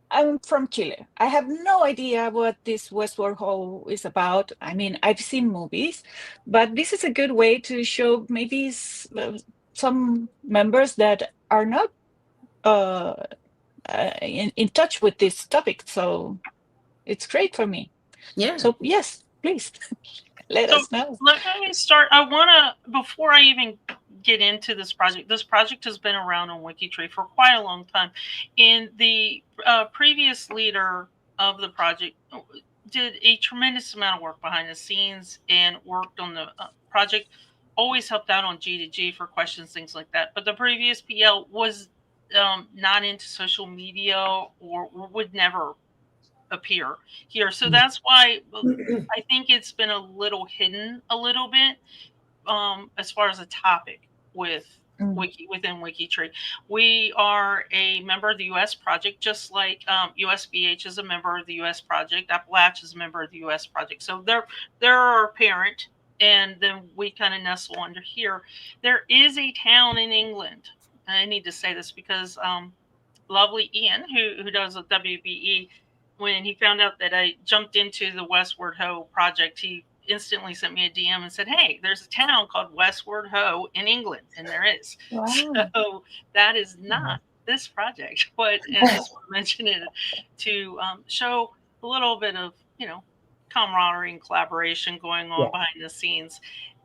I'm from Chile. I have no idea what this Westward Ho is about. I mean, I've seen movies, but this is a good way to show maybe some members that are not in touch with this topic. So it's great for me. Yeah. So yes, please let us know. Let me start. I want to, before I even get into this project has been around on WikiTree for quite a long time. And the previous leader of the project did a tremendous amount of work behind the scenes and worked on the project, always helped out on G2G for questions, things like that. But the previous PL was not into social media or would never appear here. So that's why I think it's been a little hidden a little bit as far as a topic with within WikiTree. We are a member of the U.S. project, just like USBH is a member of the U.S. project. Appalachia is a member of the U.S. project. So they're our parent, and then we kind of nestle under here. There is a town in England, and I need to say this because lovely Ian, who does a WBE, when he found out that I jumped into the Westward Ho project, he instantly sent me a DM and said, "Hey, there's a town called Westward Ho in England," and there is. Wow. So that is not this project, but I just want to mention it to show a little bit of camaraderie and collaboration going on behind the scenes.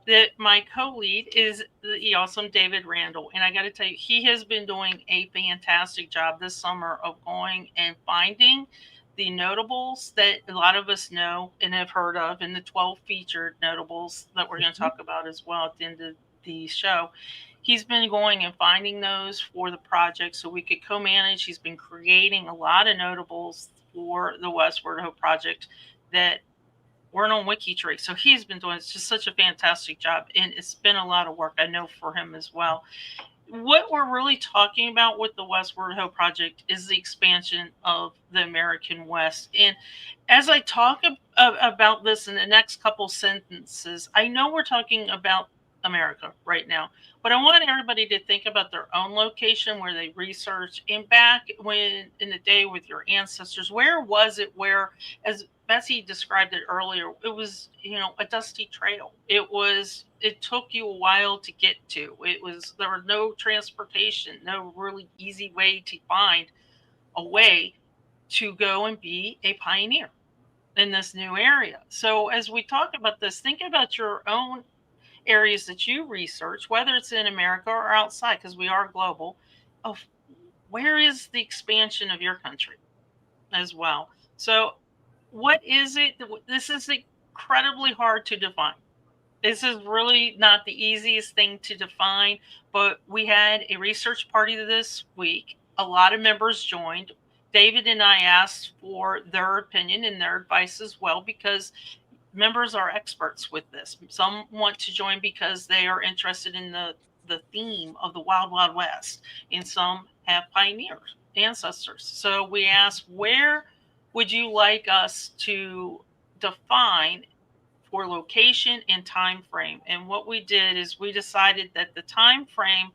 That my co-lead is the awesome David Randall, and I got to tell you, he has been doing a fantastic job this summer of going and finding the notables that a lot of us know and have heard of, and the 12 featured notables that we're going to talk about as well at the end of the show. He's been going and finding those for the project so we could co-manage. He's been creating a lot of notables for the Westward Ho project that weren't on WikiTree. So he's been doing just such a fantastic job, and it's been a lot of work, I know, for him as well. What we're really talking about with the Westward Ho project is the expansion of the American West. And as I talk about this in the next couple sentences, I know we're talking about America right now, but I want everybody to think about their own location where they research, and back when in the day with your ancestors, where was it where, as Betsy described it earlier, it was, a dusty trail. It took you a while to get to. There was no transportation, no really easy way to find a way to go and be a pioneer in this new area. So as we talk about this, think about your own areas that you research, whether it's in America or outside, because we are global, of where is the expansion of your country as well. So what is it? This is incredibly hard to define. This is really not the easiest thing to define, but we had a research party this week. A lot of members joined. David and I asked for their opinion and their advice as well, because members are experts with this. Some want to join because they are interested in the theme of the Wild Wild West, and some have pioneers, ancestors. So we asked, where would you like us to define for location and time frame? And what we did is we decided that the time frame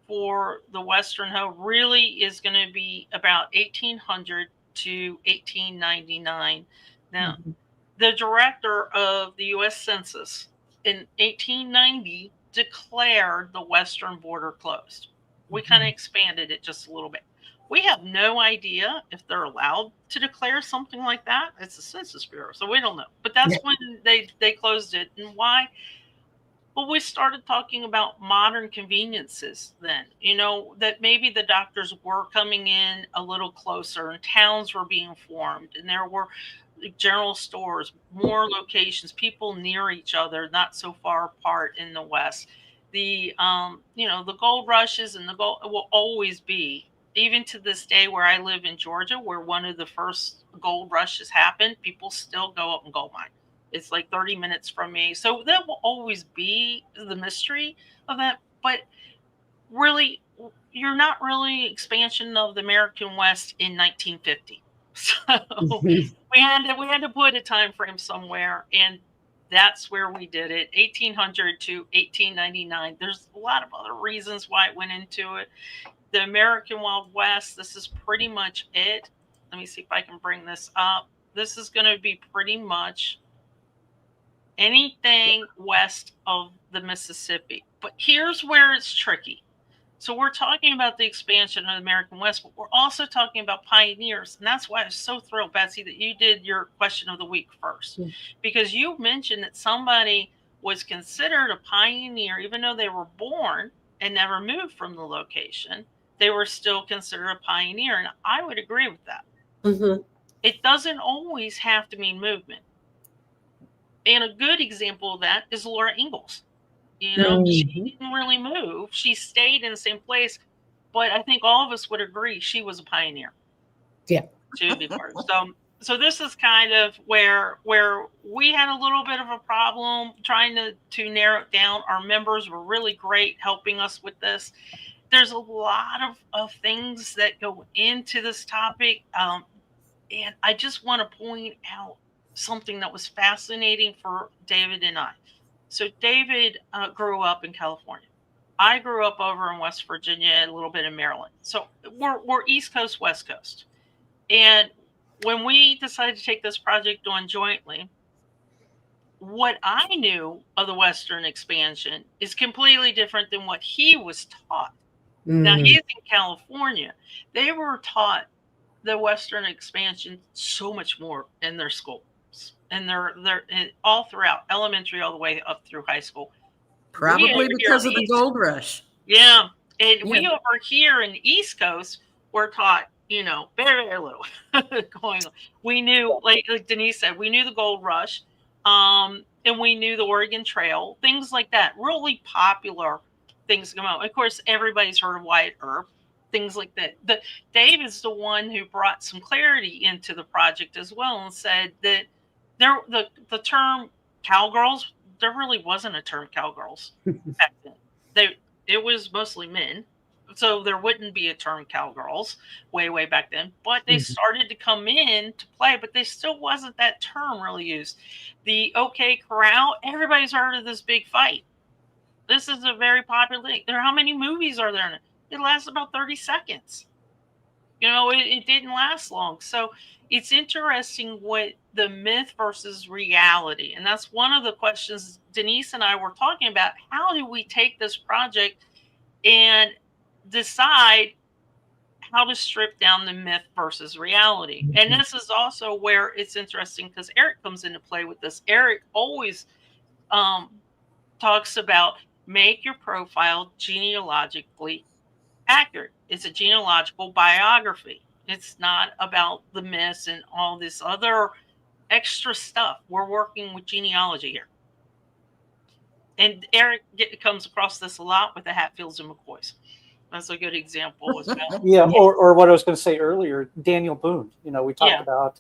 for the Western Ho really is going to be about 1800 to 1899. Now, the director of the U.S. Census in 1890 declared the western border closed. We kind of expanded it just a little bit. We have no idea if they're allowed to declare something like that. It's the Census Bureau, so we don't know. But that's when they closed it. And why? Well, we started talking about modern conveniences then, that maybe the doctors were coming in a little closer, and towns were being formed, and there were general stores, more locations, people near each other, not so far apart in the West. The the gold rushes and the gold will always be, even to this day where I live in Georgia, where one of the first gold rushes happened, people still go up and gold mine. It's like 30 minutes from me. So that will always be the mystery of that. But really, you're not really expansion of the American West in 1950. So we had to put a time frame somewhere, and That's where we did it, 1800 to 1899. There's a lot of other reasons why it went into it. The American Wild West, this is pretty much it. Let me see if I can bring this up. This is going to be pretty much anything west of the Mississippi. But here's where it's tricky. So we're talking about the expansion of the American West, but we're also talking about pioneers. And that's why I was so thrilled, Betsy, that you did your question of the week first. Because you mentioned that somebody was considered a pioneer, even though they were born and never moved from the location, they were still considered a pioneer. And I would agree with that. Mm-hmm. It doesn't always have to mean movement. And a good example of that is Laura Ingalls. You know, she didn't really move. She stayed in the same place. But I think all of us would agree she was a pioneer. Yeah. To be part. So this is kind of where we had a little bit of a problem trying to narrow it down. Our members were really great helping us with this. There's a lot of things that go into this topic. And I just want to point out something that was fascinating for David and I. So David grew up in California. I grew up over in West Virginia, a little bit in Maryland. So we're East Coast, West Coast. And when we decided to take this project on jointly, what I knew of the Western expansion is completely different than what he was taught. Now, he's in California. They were taught the Western expansion so much more in their schools. And they're all throughout elementary, all the way up through high school. Probably because of the gold rush. Yeah. And we over here in the East Coast were taught, you know, very, very little going on. We knew, like Denise said, we knew the gold rush. And we knew the Oregon Trail, things like that, really popular things come out. Of course, everybody's heard of Wyatt Earp, things like that. Dave is the one who brought some clarity into the project as well and said that the term cowgirls, there really wasn't a term cowgirls back then. It was mostly men. So there wouldn't be a term cowgirls way back then, but they started to come in to play, but they still wasn't that term really used. The OK Corral, everybody's heard of this big fight. This is a very popular thing. How many movies are there in it? It lasts about 30 seconds. You know, it didn't last long. So it's interesting what the myth versus reality. And that's one of the questions Denise and I were talking about. How do we take this project and decide how to strip down the myth versus reality? And this is also where it's interesting because Eric comes into play with this. Eric always talks about make your profile genealogically accurate. It's a genealogical biography. It's not about the myths and all this other extra stuff. We're working with genealogy here. And Eric comes across this a lot with the Hatfields and McCoys. That's a good example as well. Yeah, or what I was going to say earlier, Daniel Boone. You know, we talked about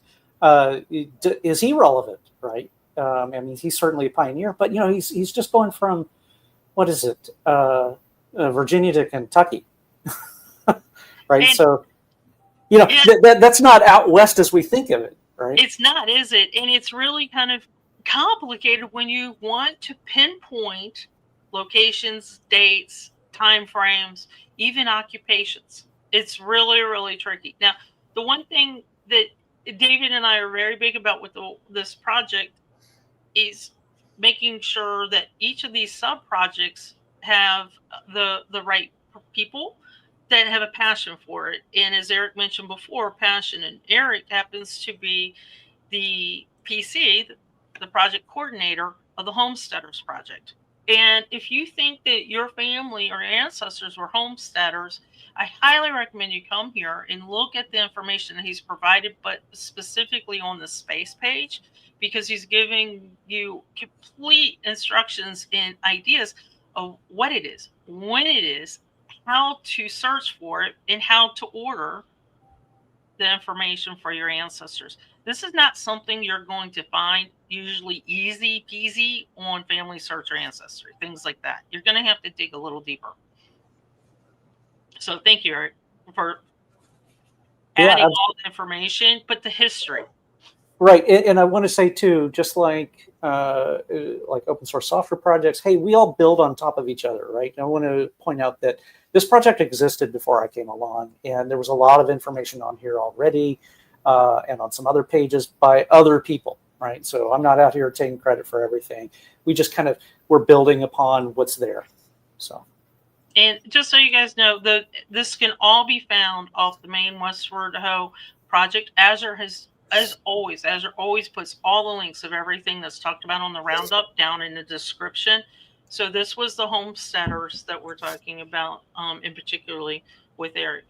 is he relevant, right? I mean, he's certainly a pioneer, but you know, he's just going from what is it, Virginia to Kentucky, right? And, so, you know, that's not out west as we think of it, right? It's not, is it? And it's really kind of complicated when you want to pinpoint locations, dates, time frames, even occupations. It's really, really tricky. Now, the one thing that David and I are very big about with this project is making sure that each of these sub-projects have the right people that have a passion for it. And as Eric mentioned before, passion. And Eric happens to be the PC, the project coordinator of the Homesteaders Project. And if you think that your family or ancestors were homesteaders, I highly recommend you come here and look at the information that he's provided, but specifically on the space page, because he's giving you complete instructions and ideas of what it is, when it is, how to search for it, and how to order the information for your ancestors. This is not something you're going to find usually easy peasy on Family Search or Ancestry, things like that. You're going to have to dig a little deeper. So thank you, Eric, for adding all the information, but the history. Right, and I want to say too, just like open source software projects, hey, we all build on top of each other, right? And I want to point out that this project existed before I came along, and there was a lot of information on here already, and on some other pages by other people, right? So I'm not out here taking credit for everything. We just kind of we're building upon what's there. So. And just so you guys know, this can all be found off the main Westward Ho project. Azure always puts all the links of everything that's talked about on the roundup down in the description. So this was the homesteaders that we're talking about, in particularly with Eric.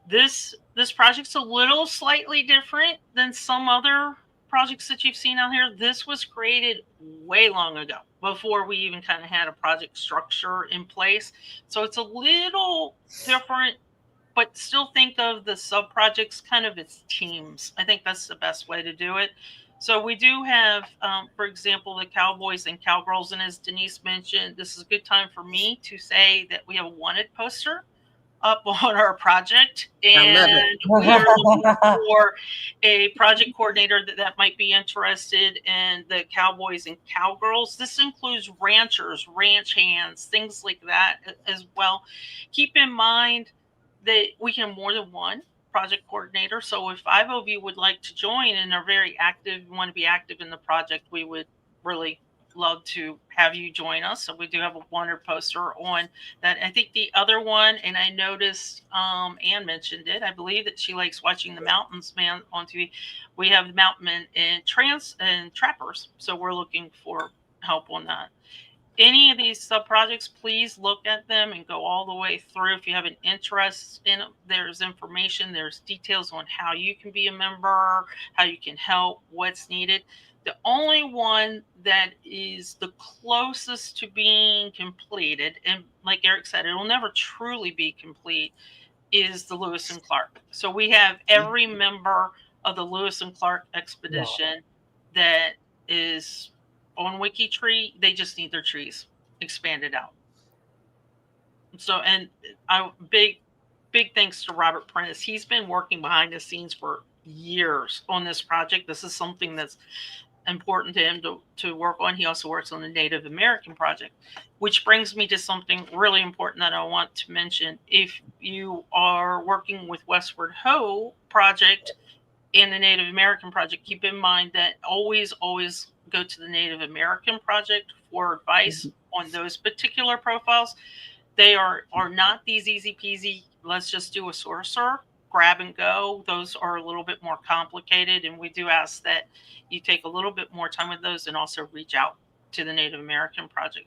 This project's a little slightly different than some other projects that you've seen out here. This was created way long ago, before we even kind of had a project structure in place. So it's a little different, but still think of the sub projects kind of as teams. I think that's the best way to do it. So we do have, for example, the cowboys and cowgirls. And as Denise mentioned, this is a good time for me to say that we have a wanted poster up on our project, and we are looking for a project coordinator that might be interested in the cowboys and cowgirls. This includes ranchers, ranch hands, things like that as well. Keep in mind that we can have more than one project coordinator. So if 5 of you would like to join and are very active, want to be active in the project, we would really love to have you join us. So we do have a wanted poster on that. I think the other one, and I noticed Anne mentioned it, I believe that she likes watching the Mountains Man on TV. We have the Mountain Men and Trappers. So we're looking for help on that. Any of these sub projects, please look at them and go all the way through. If you have an interest in it, there's information, there's details on how you can be a member, how you can help, what's needed. The only one that is the closest to being completed, and like Eric said, it will never truly be complete, is the Lewis and Clark. So we have every member of the Lewis and Clark expedition that is on WikiTree. They just need their trees expanded out. So, and big thanks to Robert Prentice. He's been working behind the scenes for years on this project. This is something that's important to him to work on. He also works on the Native American project, which brings me to something really important that I want to mention. If you are working with Westward Ho project and the Native American project, keep in mind that always go to the Native American project for advice on those particular profiles. They are not these easy peasy, let's just do a sorcerer, grab and go. Those are a little bit more complicated, and we do ask that you take a little bit more time with those and also reach out to the Native American project.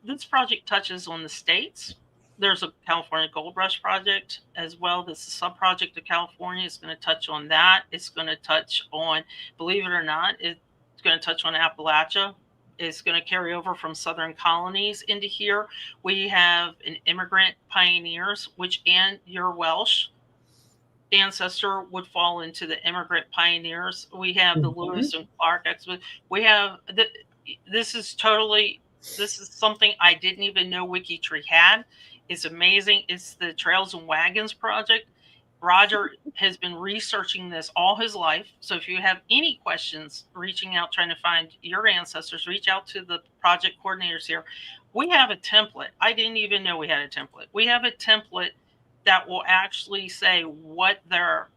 This project touches on the states. There's a California Gold Rush project as well. This is a sub-project of California. It's going to touch on that. It's going to touch on, believe it or not, it's going to touch on Appalachia. It's going to carry over from Southern colonies into here. We have an immigrant pioneers, which and your Welsh ancestor would fall into the immigrant pioneers. We have the Lewis and Clark expedition. We have this is something I didn't even know WikiTree had. It's amazing. It's the Trails and Wagons project. Roger has been researching this all his life. So if you have any questions, reaching out, trying to find your ancestors, reach out to the project coordinators here. We have a template. I didn't even know we had a template. We have a template that will actually say what their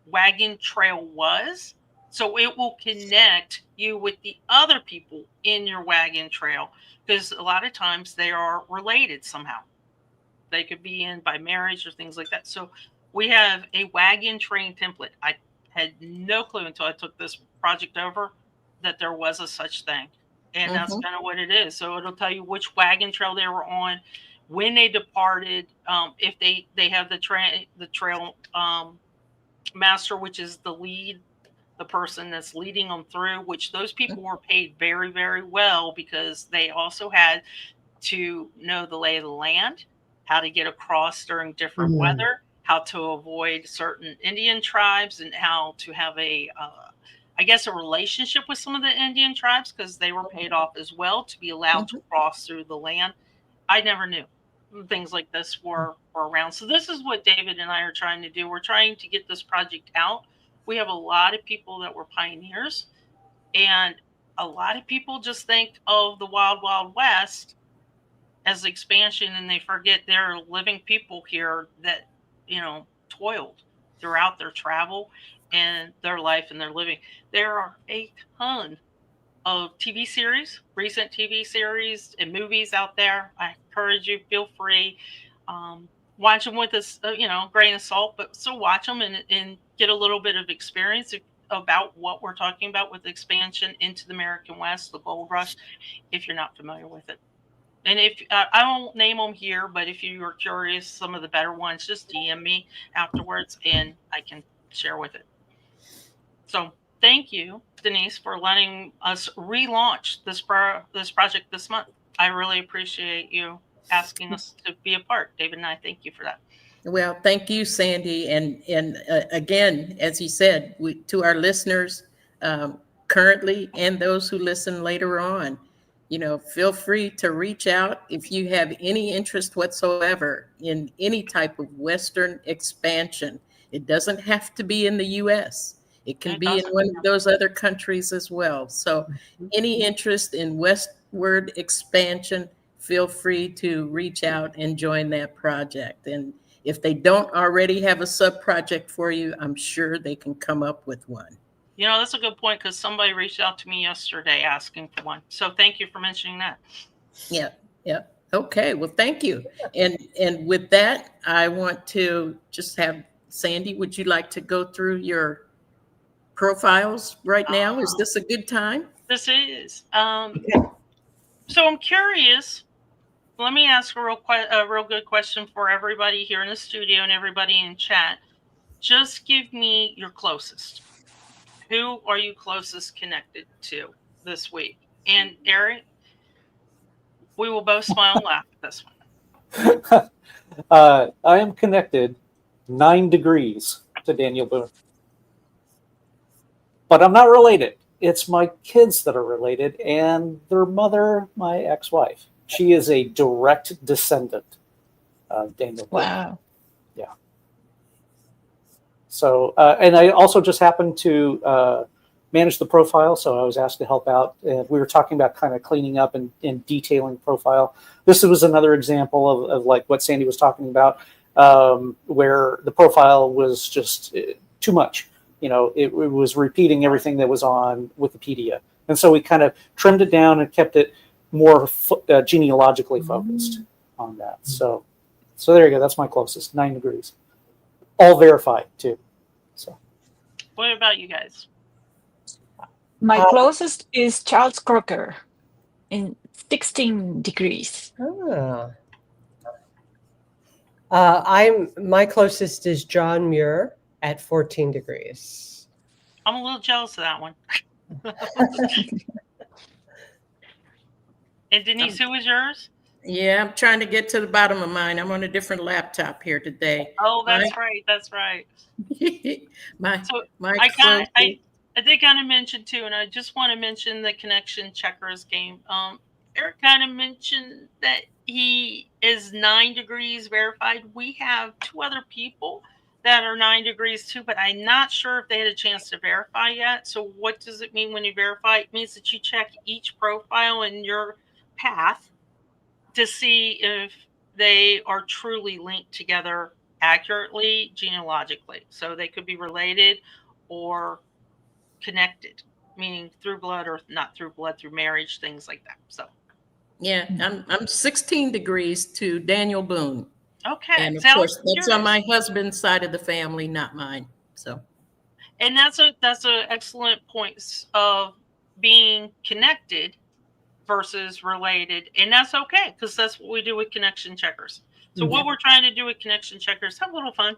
wagon trail was. So it will connect you with the other people in your wagon trail, because a lot of times they are related somehow. They could be in by marriage or things like that. So we have a wagon train template. I had no clue until I took this project over that there was a such thing. And that's kind of what it is. So it'll tell you which wagon trail they were on, when they departed, if they have the trail master, which is the lead, the person that's leading them through, which those people were paid very, very well, because they also had to know the lay of the land, how to get across during different weather, how to avoid certain Indian tribes, and how to have a relationship with some of the Indian tribes, because they were paid off as well to be allowed to cross through the land. I never knew things like this were around. So this is what David and I are trying to do. We're trying to get this project out we have a lot of people that were pioneers, and a lot of people just think of the Wild Wild West as expansion, and they forget there are living people here that, toiled throughout their travel and their life and their living. There are a ton of TV series, recent TV series and movies out there. I encourage you, feel free. Watch them with a grain of salt, but still watch them and get a little bit of experience about what we're talking about with expansion into the American West, the gold rush, if you're not familiar with it. And if I won't name them here, but if you are curious, some of the better ones, just DM me afterwards and I can share with it. So thank you, Denise, for letting us relaunch this project this month. I really appreciate you asking us to be a part. David and I thank you for that. Well, thank you, Sandy. And again, as he said, to our listeners currently and those who listen later on, feel free to reach out if you have any interest whatsoever in any type of Western expansion. It doesn't have to be in the U.S. It can be in one of those other countries as well. So any interest in westward expansion, feel free to reach out and join that project. And if they don't already have a sub-project for you, I'm sure they can come up with one. That's a good point, because somebody reached out to me yesterday asking for one. So thank you for mentioning that. Yeah. Okay. Well, thank you. And with that, I want to just have Sandy, would you like to go through your profiles right now? Is this a good time? This is. So I'm curious. Let me ask a real good question for everybody here in the studio and everybody in chat. Just give me your closest. Who are you closest connected to this week? And Eric, we will both smile and laugh at this one. I am connected 9 degrees to Daniel Boone. But I'm not related. It's my kids that are related, and their mother, my ex-wife. She is a direct descendant of Daniel Boone. Wow. Yeah. So, and I also just happened to manage the profile, so I was asked to help out. We were talking about kind of cleaning up and detailing profile. This was another example of like what Sandy was talking about, where the profile was just too much. It was repeating everything that was on Wikipedia. And so we kind of trimmed it down and kept it more genealogically focused on that. So there you go. That's my closest, 9 degrees. All verified too. So. What about you guys? My closest is Charles Crocker in 16 degrees. My closest is John Muir at 14 degrees. I'm a little jealous of that one. And Denise, who was yours? Yeah, I'm trying to get to the bottom of mine. I'm on a different laptop here today. Oh, that's right. That's right. I did kind of mention too, and I just want to mention the connection checkers game. Eric kind of mentioned that he is 9 degrees verified. We have 2 other people that are 9 degrees too, but I'm not sure if they had a chance to verify yet. So what does it mean when you verify? It means that you check each profile in your path to see if they are truly linked together accurately genealogically. So they could be related or connected, meaning through blood or not through blood, through marriage, things like that. So yeah, I'm 16 degrees to Daniel Boone. Okay. And of course, that's on my husband's side of the family, not mine. So, and that's an excellent point of being connected versus related, and that's okay, because that's what we do with connection checkers. So what we're trying to do with connection checkers, have a little fun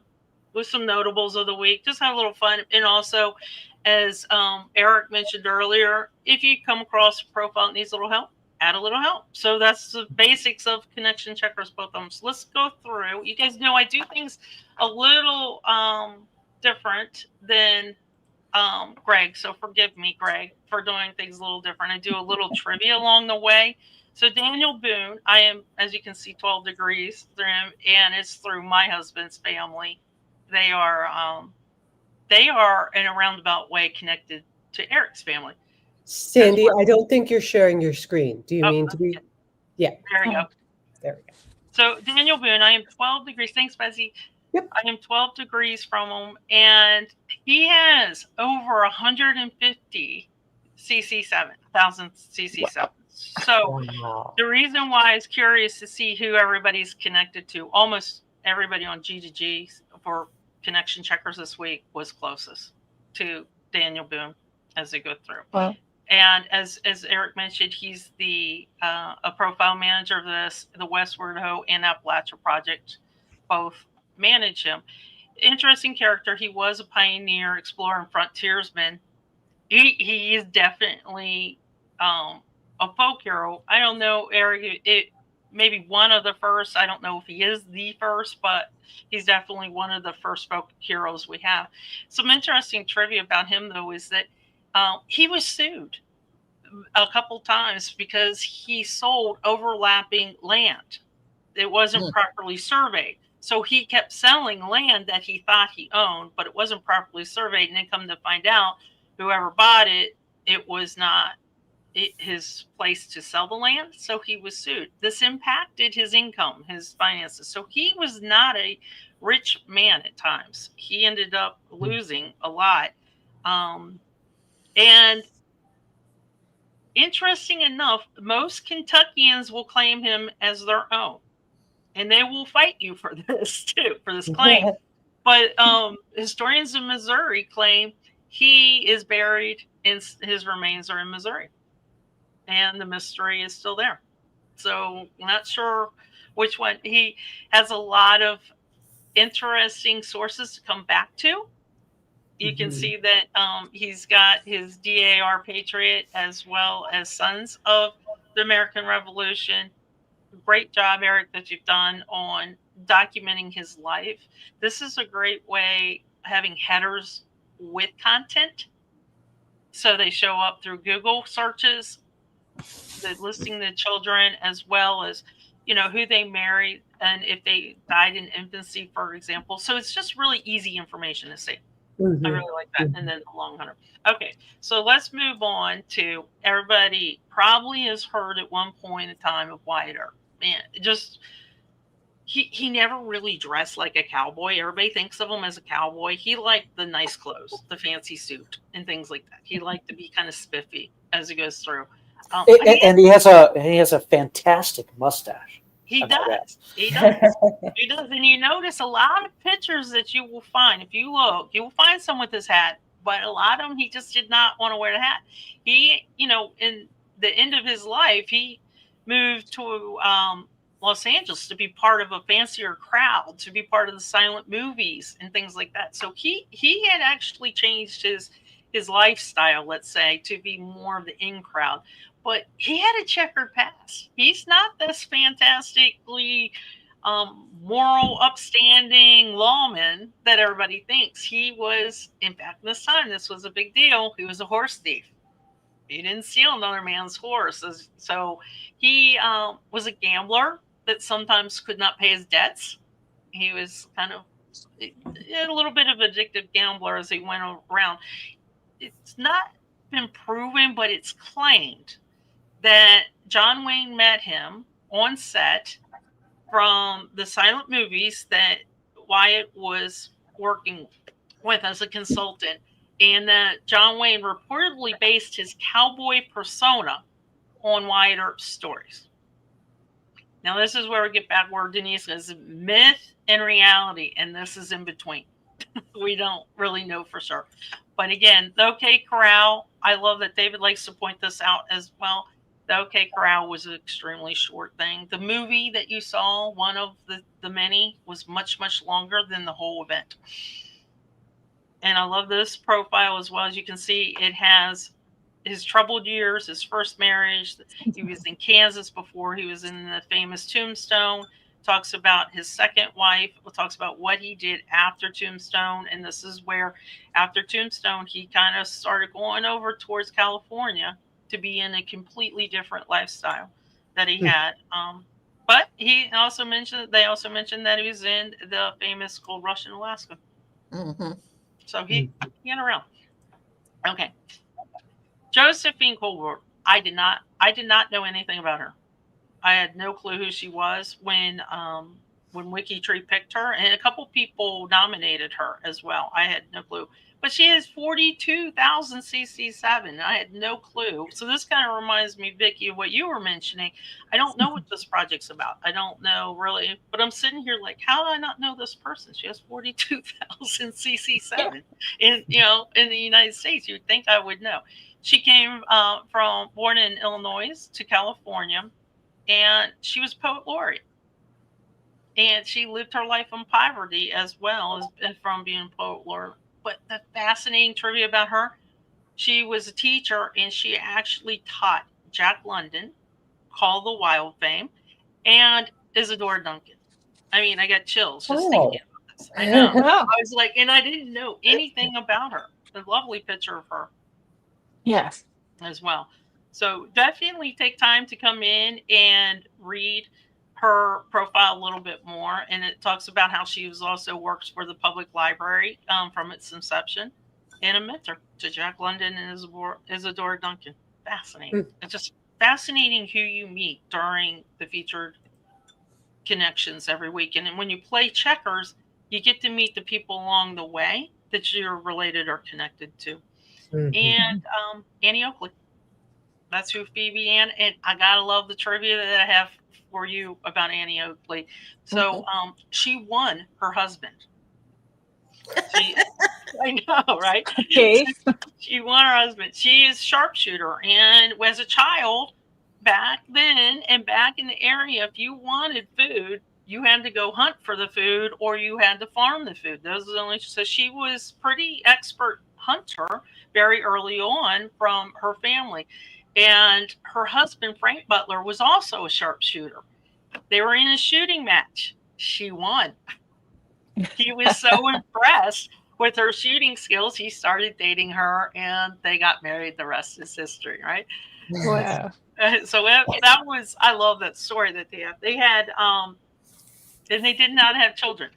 with some notables of the week. Just have a little fun, and also, as Eric mentioned earlier, if you come across a profile that needs a little help, add a little help. So that's the basics of connection checkers, both of them. So let's go through. You guys know I do things a little different than Greg. So forgive me, Greg, for doing things a little different. I do a little trivia along the way. So Daniel Boone, I am, as you can see, 12 degrees through him, and it's through my husband's family. They are they are in a roundabout way connected to Eric's family. Sandy, I don't think you're sharing your screen. Do you mean to be? Yeah. There you go. There we go. So Daniel Boone, I am 12 degrees. Thanks, Betsy. Yep. I am 12 degrees from him, and he has over 150 CC7,000 CC7. So Wow. the reason why I was curious to see who everybody's connected to, almost everybody on G2G for connection checkers this week was closest to Daniel Boone as they go through. Wow. And as Eric mentioned, he's a profile manager of the Westward Ho and Appalachia Project. Both manage him. Interesting character. He was a pioneer, explorer, and frontiersman. He is definitely a folk hero. I don't know, Eric. It maybe one of the first. I don't know if he is the first, but he's definitely one of the first folk heroes we have. Some interesting trivia about him, though, is that he was sued a couple times because he sold overlapping land. It wasn't properly surveyed. So he kept selling land that he thought he owned, but it wasn't properly surveyed. And then come to find out, whoever bought it, it was not his place to sell the land. So he was sued. This impacted his income, his finances. So he was not a rich man at times. He ended up losing a lot. And interesting enough, most Kentuckians will claim him as their own. And they will fight you for this too, for this claim. But historians in Missouri claim he is buried and his remains are in Missouri. And the mystery is still there. So not sure which one. He has a lot of interesting sources to come back to. You can see that he's got his DAR Patriot as well as Sons of the American Revolution. Great job, Eric, that you've done on documenting his life. This is a great way having headers with content. So they show up through Google searches, listing the children as well as, who they married and if they died in infancy, for example. So it's just really easy information to see. I really like that. And then the Long Hunter. Okay, so let's move on to everybody probably has heard at one point in time of Wyatt Earp. Man, just he never really dressed like a cowboy. Everybody thinks of him as a cowboy. He liked the nice clothes, the fancy suit, and things like that. He liked to be kind of spiffy as he goes through. And he has a fantastic mustache. He does. He does. He does. And you notice a lot of pictures that you will find. If you look, you will find some with his hat, but a lot of them he just did not want to wear the hat. He, in the end of his life, he moved to Los Angeles to be part of a fancier crowd, to be part of the silent movies and things like that. So he had actually changed his lifestyle, let's say, to be more of the in crowd. But he had a checkered past. He's not this fantastically moral, upstanding lawman that everybody thinks. He was, in fact, this time, this was a big deal. He was a horse thief. He didn't steal another man's horse. So he was a gambler that sometimes could not pay his debts. He was kind of a little bit of an addictive gambler as he went around. It's not been proven, but it's claimed that John Wayne met him on set from the silent movies that Wyatt was working with as a consultant, and that John Wayne reportedly based his cowboy persona on Wyatt Earp's stories. Now, this is where we get back where Denise says myth and reality, and this is in between. We don't really know for sure. But again, the OK Corral, I love that David likes to point this out as well. The OK Corral was an extremely short thing. The movie that you saw, one of the many, was much, much longer than the whole event. And I love this profile as well. As you can see, it has his troubled years, his first marriage. He was in Kansas before he was in the famous Tombstone. Talks about his second wife. Talks about what he did after Tombstone. And this is where, after Tombstone, he kind of started going over towards California to be in a completely different lifestyle that he had. But they also mentioned that he was in the famous Gold Rush in Alaska. So he went around. Okay. Josephine Colbert. I did not know anything about her. I had no clue who she was when WikiTree picked her, and a couple people nominated her as well. I had no clue. But she has 42,000 CC7. I had no clue. So this kind of reminds me, Vicki, of what you were mentioning. I don't know what this project's about. I don't know really. But I'm sitting here like, how do I not know this person? She has 42,000 CC7 in the United States. You'd think I would know. She came born in Illinois to California, and she was poet laureate. And she lived her life in poverty as well as from being poet laureate. But the fascinating trivia about her, she was a teacher, and she actually taught Jack London, Call the Wild fame, and Isadora Duncan. I mean, I got chills just thinking about this. I know. I was like, and I didn't know anything about her. A lovely picture of her. Yes. As well. So definitely take time to come in and read her profile a little bit more. And it talks about how she also works for the public library from its inception, and a mentor to Jack London and Isadora Duncan. Fascinating. It's just fascinating who you meet during the featured connections every week. And when you play checkers, you get to meet the people along the way that you're related or connected to. And Annie Oakley. That's who Phoebe Ann, and I gotta love the trivia that I have for you about Annie Oakley. So she won her husband. I know, right? Okay. She won her husband. She is sharpshooter, and as a child back then and back in the area, if you wanted food, you had to go hunt for the food, or you had to farm the food. Those are the only. So she was pretty expert hunter very early on from her family. And her husband, Frank Butler, was also a sharpshooter. They were in a shooting match. She won. He was so impressed with her shooting skills, he started dating her, and they got married. The rest is history, right? Wow. So that was, I love that story that they have. They had, and they did not have children,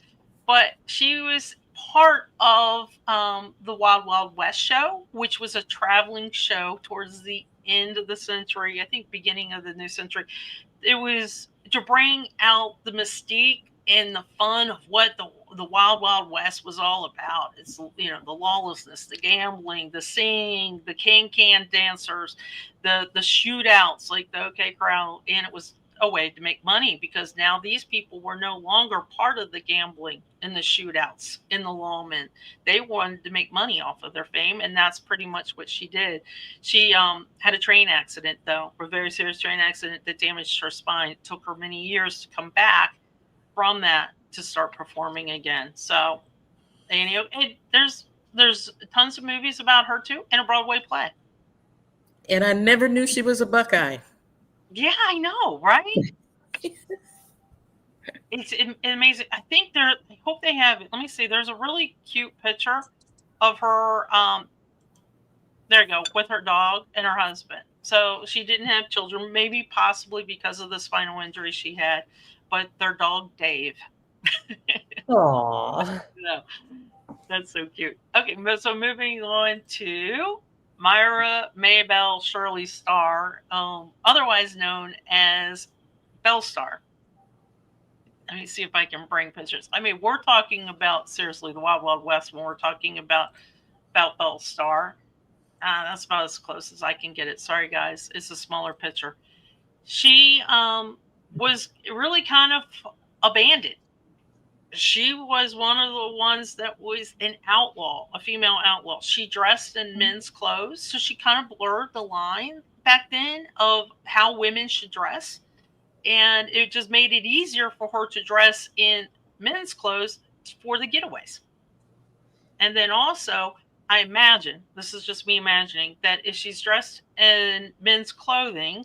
but she was part of the Wild Wild West show, which was a traveling show towards the end of the century, I think beginning of the new century. It was to bring out the mystique and the fun of what the Wild Wild West was all about. It's, the lawlessness, the gambling, the singing, the can dancers, the shootouts like the OK Corral, and it was a way to make money, because now these people were no longer part of the gambling and the shootouts and the lawmen. They wanted to make money off of their fame, and that's pretty much what she did. She had a train accident, though, a very serious train accident that damaged her spine. It took her many years to come back from that to start performing again. So, and there's tons of movies about her too, and a Broadway play. And I never knew she was a Buckeye. Yeah, I know, right? It's amazing. I hope they have it. Let me see. There's a really cute picture of her. There you go, with her dog and her husband. So she didn't have children, maybe possibly because of the spinal injury she had, but their dog Dave. Aww. No, that's so cute. Okay, so moving on to Myra Maybelle Shirley Starr, otherwise known as Belle Starr. Let me see if I can bring pictures. I mean, we're talking about, seriously, the Wild Wild West when we're talking about Belle Starr. That's about as close as I can get it. Sorry, guys. It's a smaller picture. She was really kind of abandoned. She was one of the ones that was an outlaw, a female outlaw. She dressed in men's clothes, so she kind of blurred the line back then of how women should dress. And it just made it easier for her to dress in men's clothes for the getaways. And then also, I imagine, this is just me imagining, that if she's dressed in men's clothing,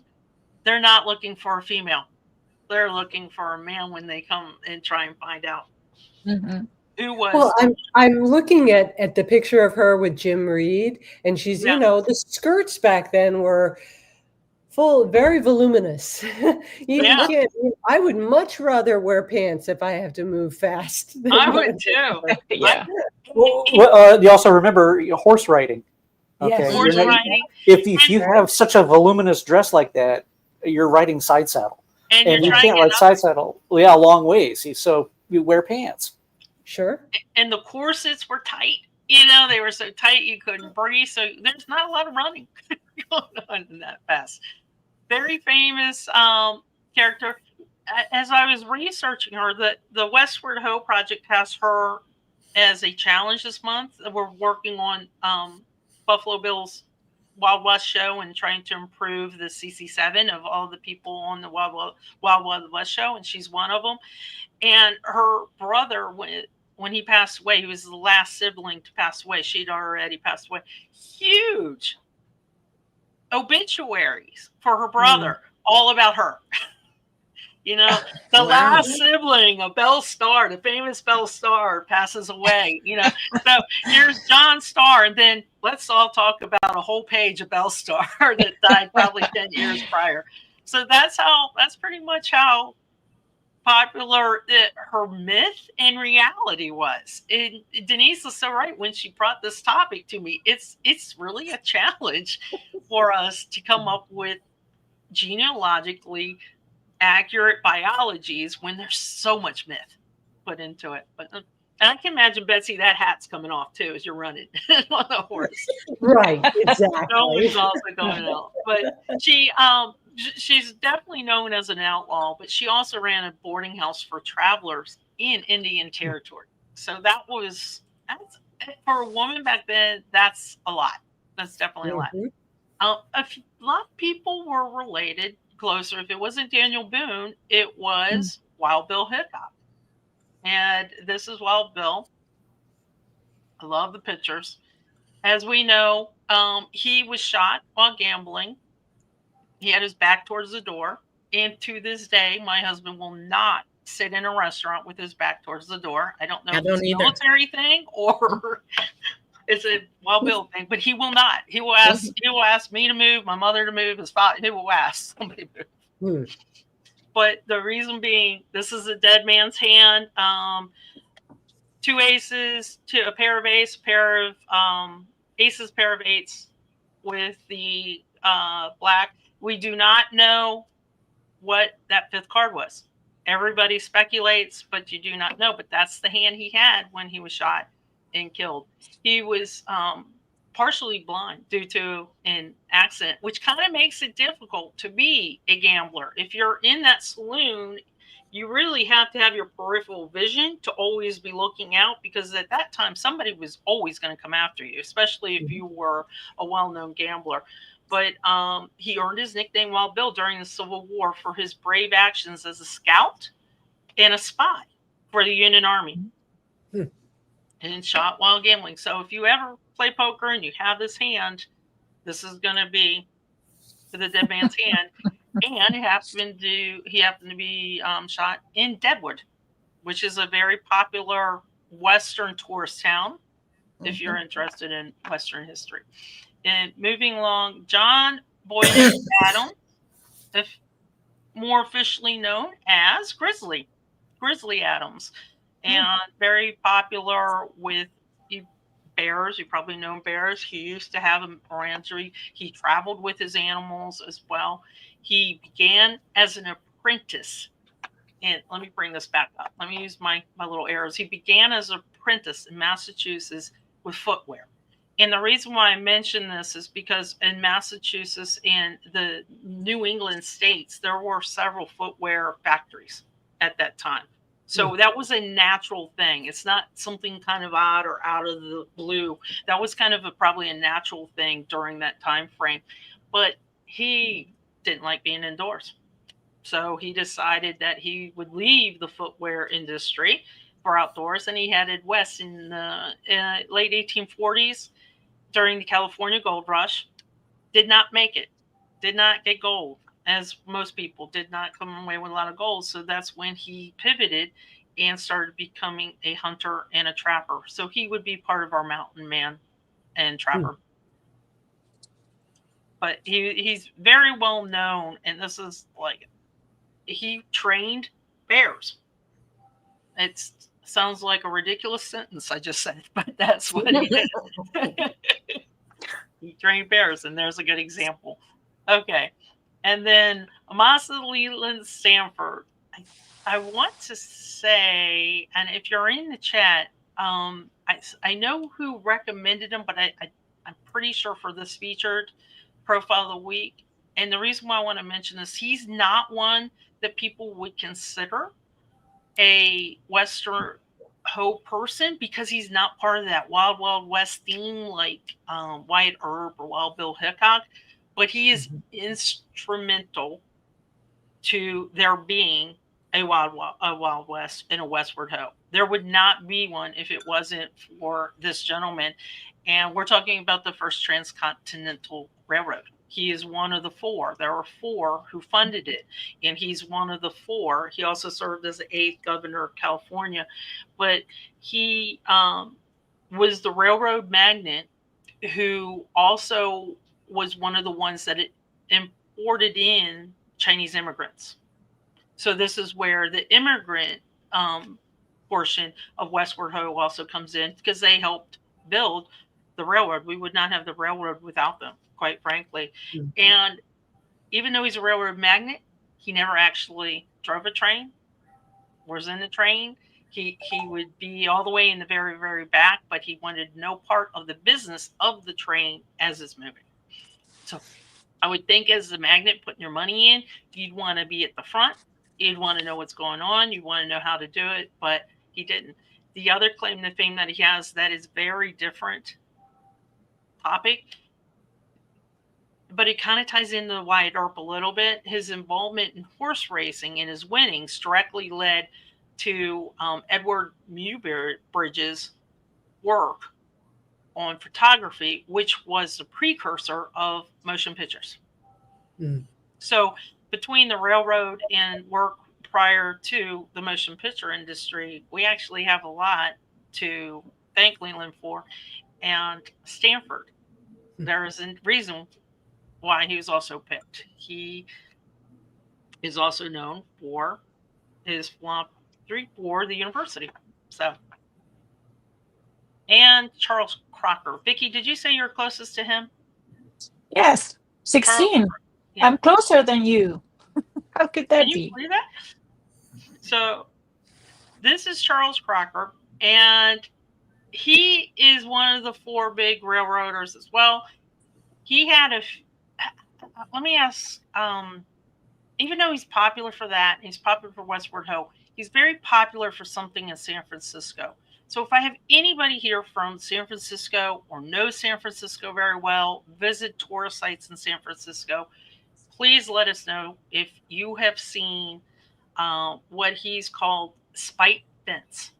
they're not looking for a female. They're looking for a man when they come and try and find out who was. Well, I'm looking at the picture of her with Jim Reed, and she's, the skirts back then were full, very voluminous. Yeah. can't. I would much rather wear pants if I have to move fast. than I wear would too. Yeah. Well, you also remember horse riding. Okay, Yes. Horse you're not- riding, if you have such a voluminous dress like that, you're riding side saddle, and and you're you trying can't to ride side saddle, yeah, long ways. So you wear pants. Sure. and the corsets were tight. You know, they were so tight you couldn't breathe. So there's not a lot of running going on in that fast. Very famous character. As I was researching her, the Westward Ho project has her as a challenge this month. We're working on Buffalo Bill's Wild West show and trying to improve the CC7 of all the people on the Wild West show, and she's one of them. And her brother, when he passed away, he was the last sibling to pass away. She'd already passed away. Huge obituaries for her brother, all about her. You know, the last sibling of Belle Starr, the famous Belle Starr, passes away. You know, so here's John Starr, and then let's all talk about a whole page of Belle Starr that died probably 10 years prior. So that's pretty much how popular her myth and reality was. And Denise was so right when she brought this topic to me. It's really a challenge for us to come up with genealogically accurate biologies when there's so much myth put into it. But and I can imagine, Betsy, that hat's coming off too as you're running on the horse. Right. Exactly. Someone's also going out. But she's definitely known as an outlaw, but she also ran a boarding house for travelers in Indian Territory. So that's for a woman back then, that's a lot. That's definitely a lot. A lot of people were related closer. If it wasn't Daniel Boone, it was Wild Bill Hickok. And this is Wild Bill. I love the pictures. As we know, he was shot while gambling. He had his back towards the door. And to this day, my husband will not sit in a restaurant with his back towards the door. I don't know if it's a military thing or it's a Wild Bill thing, but he will not. He will ask me to move, my mother to move, his father. He will ask somebody to move. But the reason being, this is a dead man's hand. Two aces, a pair of aces, pair of aces, pair of eights with the black. We do not know what that fifth card was. Everybody speculates, but you do not know. But that's the hand he had when he was shot and killed. He was partially blind due to an accident, which kind of makes it difficult to be a gambler. If you're in that saloon, you really have to have your peripheral vision to always be looking out, because at that time, somebody was always going to come after you, especially if you were a well-known gambler. But he earned his nickname Wild Bill during the Civil War for his brave actions as a scout and a spy for the Union Army. And shot while gambling. So if you ever play poker and you have this hand, this is going to be the dead man's hand. And he happened to be shot in Deadwood, which is a very popular Western tourist town, if you're interested in Western history. And moving along, John Boyd Adams, more officially known as Grizzly Adams, and very popular with bears. You probably know bears. He used to have a menagerie. He traveled with his animals as well. He began as an apprentice. And let me bring this back up. Let me use my little arrows. He began as an apprentice in Massachusetts with footwear. And the reason why I mention this is because in Massachusetts and the New England states, there were several footwear factories at that time. So that was a natural thing. It's not something kind of odd or out of the blue. That was kind of probably a natural thing during that time frame. But he didn't like being indoors. So he decided that he would leave the footwear industry for outdoors, and he headed west in the late 1840s during the California gold rush. Did not make it. Did not get gold, as most people did not come away with a lot of gold. So that's when he pivoted and started becoming a hunter and a trapper. So he would be part of our mountain man and trapper. but he's very well known, and this is like he trained bears. It sounds like a ridiculous sentence I just said, but that's what he did. He trained bears, and there's a good example. Okay. And then Amasa Leland Stanford. I want to say, and if you're in the chat, I know who recommended him, but I'm pretty sure for this featured profile of the week. And the reason why I want to mention this, he's not one that people would consider a Western Ho person because he's not part of that Wild Wild West theme like Wyatt Earp or Wild Bill Hickok, but he is instrumental to there being a Wild West and a Westward Ho. There would not be one if it wasn't for this gentleman. And we're talking about the first transcontinental railroad. He is one of the four. There were four who funded it, and he's one of the four. He also served as the 8th governor of California, but he was the railroad magnate who also was one of the ones that imported in Chinese immigrants. So this is where the immigrant portion of Westward Ho also comes in because they helped build the railroad. We would not have the railroad without them, quite frankly. Mm-hmm. And even though he's a railroad magnate, he never actually drove a train, was in the train. He would be all the way in the very, very back, but he wanted no part of the business of the train as it's moving. So I would think as the magnet putting your money in, you'd want to be at the front. You'd want to know what's going on. You want to know how to do it, but he didn't. The other claim to fame that he has that is very different topic, but it kind of ties into Wyatt Earp a little bit. His involvement in horse racing and his winnings directly led to Edward Muybridge's work on photography, which was the precursor of motion pictures. Mm. So between the railroad and work prior to the motion picture industry, we actually have a lot to thank Leland for. And Stanford, there is a reason why he was also picked. He is also known for his philanthropy for the university. So, and Charles Crocker. Vicki, did you say you're closest to him? Yes, 16. Yeah. I'm closer than you. How could that be? Can you believe that? So, this is Charles Crocker, and he is one of the 4 big railroaders as well. He had let me ask, even though he's popular for that, he's popular for Westward Ho, he's very popular for something in San Francisco. So if I have anybody here from San Francisco or knows San Francisco very well, visit tourist sites in San Francisco, please let us know if you have seen what he's called spite fence.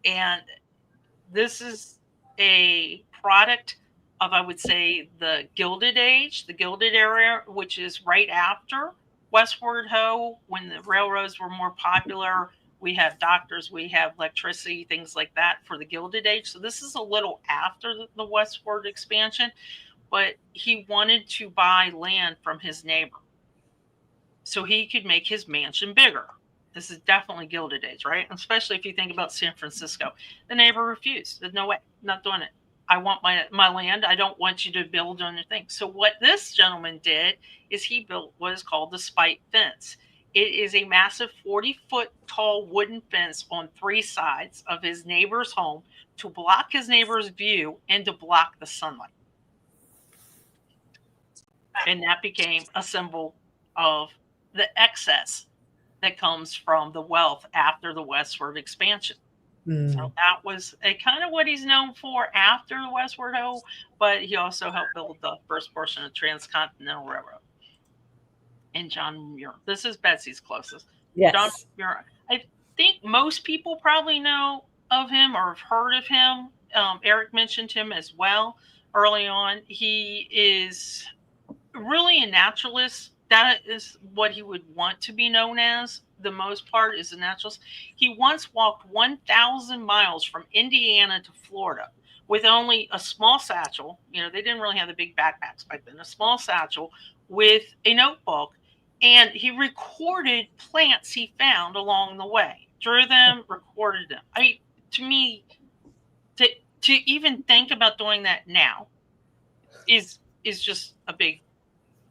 And this is a product of, I would say, the Gilded Age, the Gilded Era, which is right after Westward Ho, when the railroads were more popular. We have doctors, we have electricity, things like that for the Gilded Age. So this is a little after the westward expansion, but he wanted to buy land from his neighbor so he could make his mansion bigger. This is definitely Gilded Age, right? Especially if you think about San Francisco. The neighbor refused. There's no way, not doing it. I want my land. I don't want you to build on your thing. So what this gentleman did is he built what is called the spite fence. It is a massive 40-foot tall wooden fence on 3 sides of his neighbor's home to block his neighbor's view and to block the sunlight. And that became a symbol of the excess that comes from the wealth after the westward expansion. So that was kind of what he's known for after the Westward Ho, but he also helped build the first portion of Transcontinental Railroad. And John Muir. This is Betsy's closest. Yes. John Muir. I think most people probably know of him or have heard of him. Eric mentioned him as well early on. He is really a naturalist. That is what he would want to be known as. The most part is a naturalist. He once walked 1,000 miles from Indiana to Florida, with only a small satchel. You know, they didn't really have the big backpacks back then. A small satchel with a notebook, and he recorded plants he found along the way. Drew them, recorded them. I mean, to me, to even think about doing that now is just a big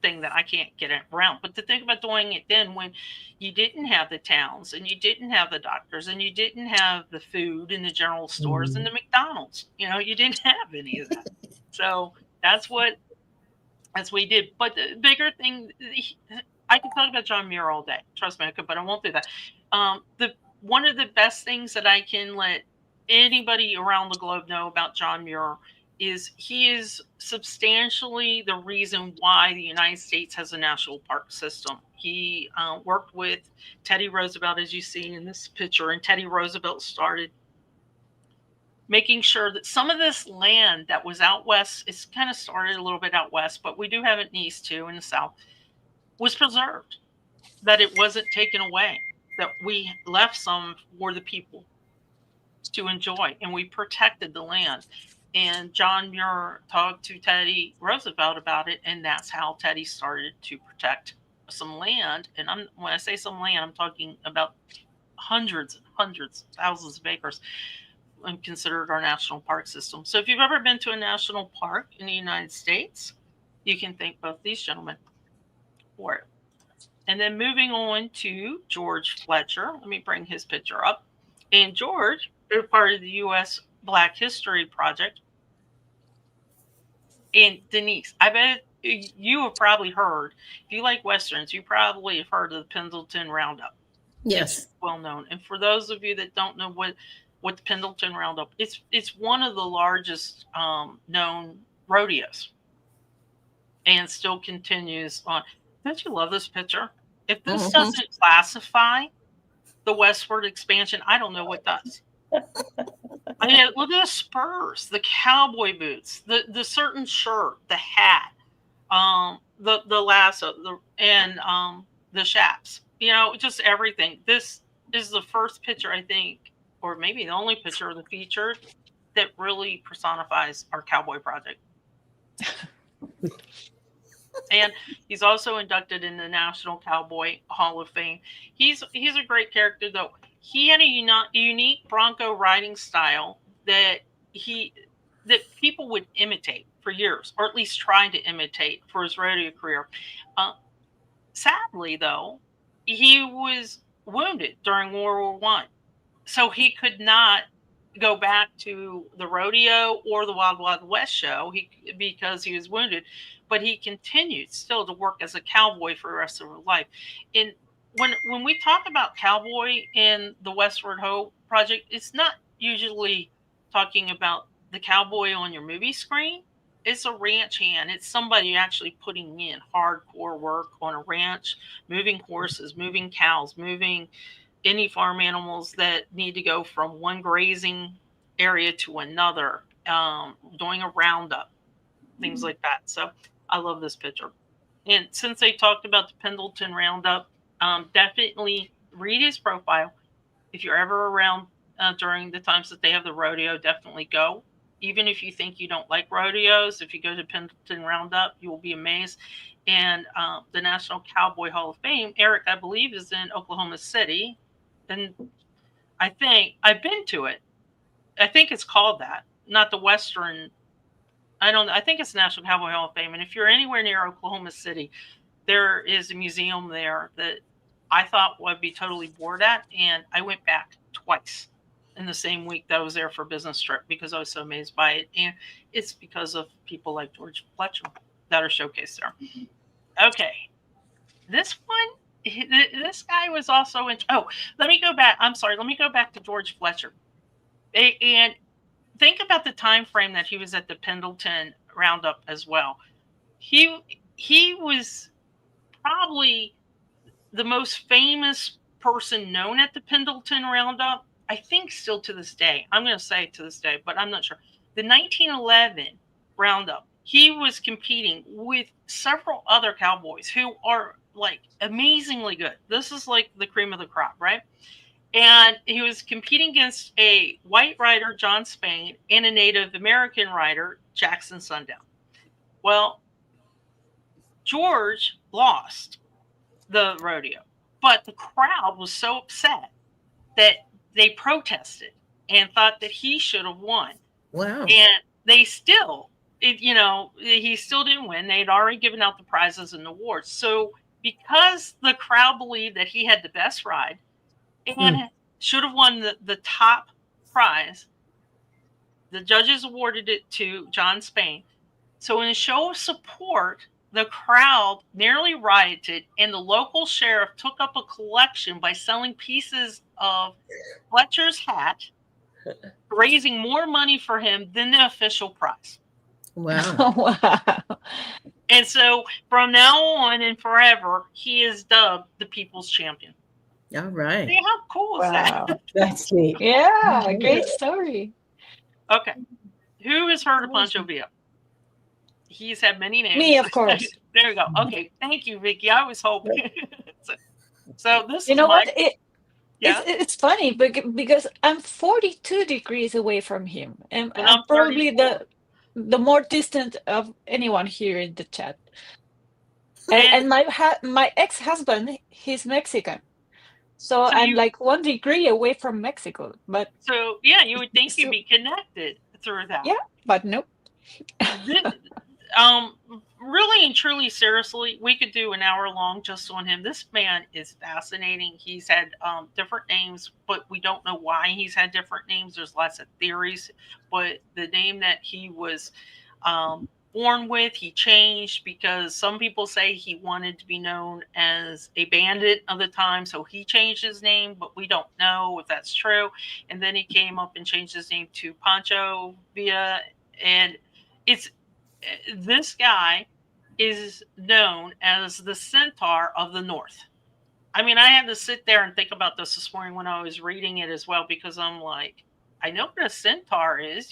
thing that I can't get around. But to think about doing it then, when you didn't have the towns and you didn't have the doctors and you didn't have the food in the general stores and the McDonald's, you know, you didn't have any of that. So that's what we did. But the bigger thing, I could talk about John Muir all day. Trust me, I could, but I won't do that. One of the best things that I can let anybody around the globe know about John Muir is he is substantially the reason why the United States has a national park system. He worked with Teddy Roosevelt, as you see in this picture, and Teddy Roosevelt started making sure that some of this land that was out west, it's kind of started a little bit out west, but we do have it in the east too, in the south, was preserved, that it wasn't taken away, that we left some for the people to enjoy, and we protected the land. And John Muir talked to Teddy Roosevelt about it, and that's how Teddy started to protect some land. And when I say some land, I'm talking about hundreds and hundreds, thousands of acres, and considered our national park system. So if you've ever been to a national park in the United States, you can thank both these gentlemen for it. And then moving on to George Fletcher. Let me bring his picture up. And George is part of the U.S. Black History Project. And Denise, I bet you have probably heard, if you like Westerns, you probably have heard of the Pendleton Roundup. Yes. It's well known. And for those of you that don't know what the Pendleton Roundup, it's one of the largest known rodeos, and still continues on. Don't you love this picture? If this doesn't classify the westward expansion, I don't know what does. I mean, look at the spurs, the cowboy boots, the certain shirt, the hat, the lasso, and the chaps. You know, just everything. This is the first picture, I think, or maybe the only picture of the feature that really personifies our cowboy project. And he's also inducted in the National Cowboy Hall of Fame. He's a great character, though. He had a unique bronco riding style that people would imitate for years, or at least try to imitate for his rodeo career. Sadly, though, he was wounded during World War I, so he could not go back to the rodeo or the Wild Wild West show because he was wounded. But he continued still to work as a cowboy for the rest of his life. And when we talk about cowboy in the Westward Ho project, it's not usually talking about the cowboy on your movie screen. It's a ranch hand. It's somebody actually putting in hardcore work on a ranch, moving horses, moving cows, moving any farm animals that need to go from one grazing area to another, doing a roundup, things like that. So I love this picture. And since they talked about the Pendleton Roundup, definitely read his profile. If you're ever around during the times that they have the rodeo, definitely go. Even if you think you don't like rodeos, if you go to Pendleton Roundup, you will be amazed. And the National Cowboy Hall of Fame, Eric, I believe, is in Oklahoma City. And I think I've been to it. I think it's called that, not the Western. I think it's National Cowboy Hall of Fame. And if you're anywhere near Oklahoma City, there is a museum there that I thought would be totally bored at. And I went back twice in the same week that I was there for a business trip because I was so amazed by it. And it's because of people like George Fletcher that are showcased there. Okay. This guy was also in. Oh, let me go back. I'm sorry. Let me go back to George Fletcher. And think about the time frame that he was at the Pendleton Roundup as well. He was probably the most famous person known at the Pendleton Roundup. I think still to this day. I'm going to say to this day, but I'm not sure. The 1911 Roundup, he was competing with several other cowboys who are like amazingly good. This is like the cream of the crop, right? And he was competing against a white rider, John Spain, and a Native American rider, Jackson Sundown. Well, George lost the rodeo, but the crowd was so upset that they protested and thought that he should have won. Wow. And they still, he still didn't win. They had already given out the prizes and awards. So because the crowd believed that he had the best ride and should have won the top prize, the judges awarded it to John Spain. So in a show of support, the crowd nearly rioted, and the local sheriff took up a collection by selling pieces of Fletcher's hat, raising more money for him than the official prize. Wow. Wow. And so from now on and forever, he is dubbed the People's Champion. All right. See, how cool is Wow. that? That's neat. Yeah, great story. Okay. Who has heard of Pancho Villa? He's had many names. Me, of course. There you go. Okay. Thank you, Vicki. I was hoping. So this You is know my, what? yeah. It's funny because I'm 42 degrees away from him, and And I'm I'm probably 34. the more distant of anyone here in the chat. And And my ex-husband, he's Mexican, so So I'm you- like 1 degree away from Mexico. But so, yeah, you would think So- you'd be connected through that. Yeah. Nope. This, really and truly, seriously, we could do an hour long just on him. This man is fascinating. He's had different names, but we don't know why he's had different names. There's lots of theories, but the name that he was born with, he changed because some people say he wanted to be known as a bandit of the time, so he changed his name, but we don't know if that's true. And then he came up and changed his name to Pancho Villa, and this guy is known as the Centaur of the North. I mean, I had to sit there and think about this morning when I was reading it as well, because I'm like, I know what a centaur is,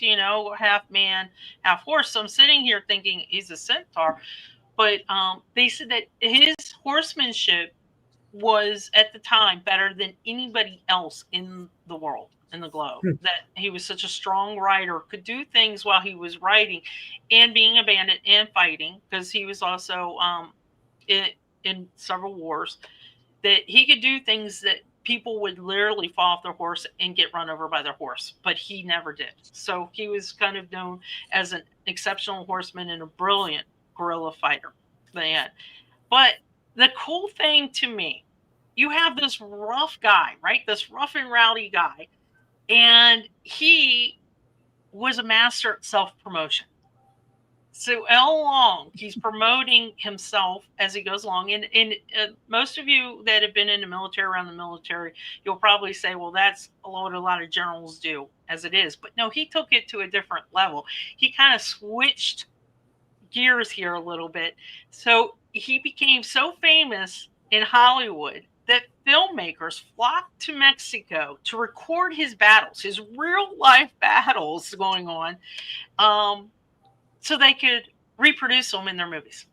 half man, half horse. So I'm sitting here thinking he's a centaur. But they said that his horsemanship was at the time better than anybody else in the world, in the globe. That he was such a strong rider, could do things while he was riding and being a bandit and fighting, because he was also in several wars, that he could do things that people would literally fall off their horse and get run over by their horse, but he never did. So he was kind of known as an exceptional horseman and a brilliant guerrilla fighter they had. But the cool thing to me, you have this rough guy, right? This rough and rowdy guy. And he was a master at self-promotion. So all along, he's promoting himself as he goes along. And most of you that have been in the military, around the military, you'll probably say, well, that's what a lot of generals do as it is. But no, he took it to a different level. He kind of switched gears here a little bit. So he became so famous in Hollywood that filmmakers flocked to Mexico to record his battles, his real life battles going on, so they could reproduce them in their movies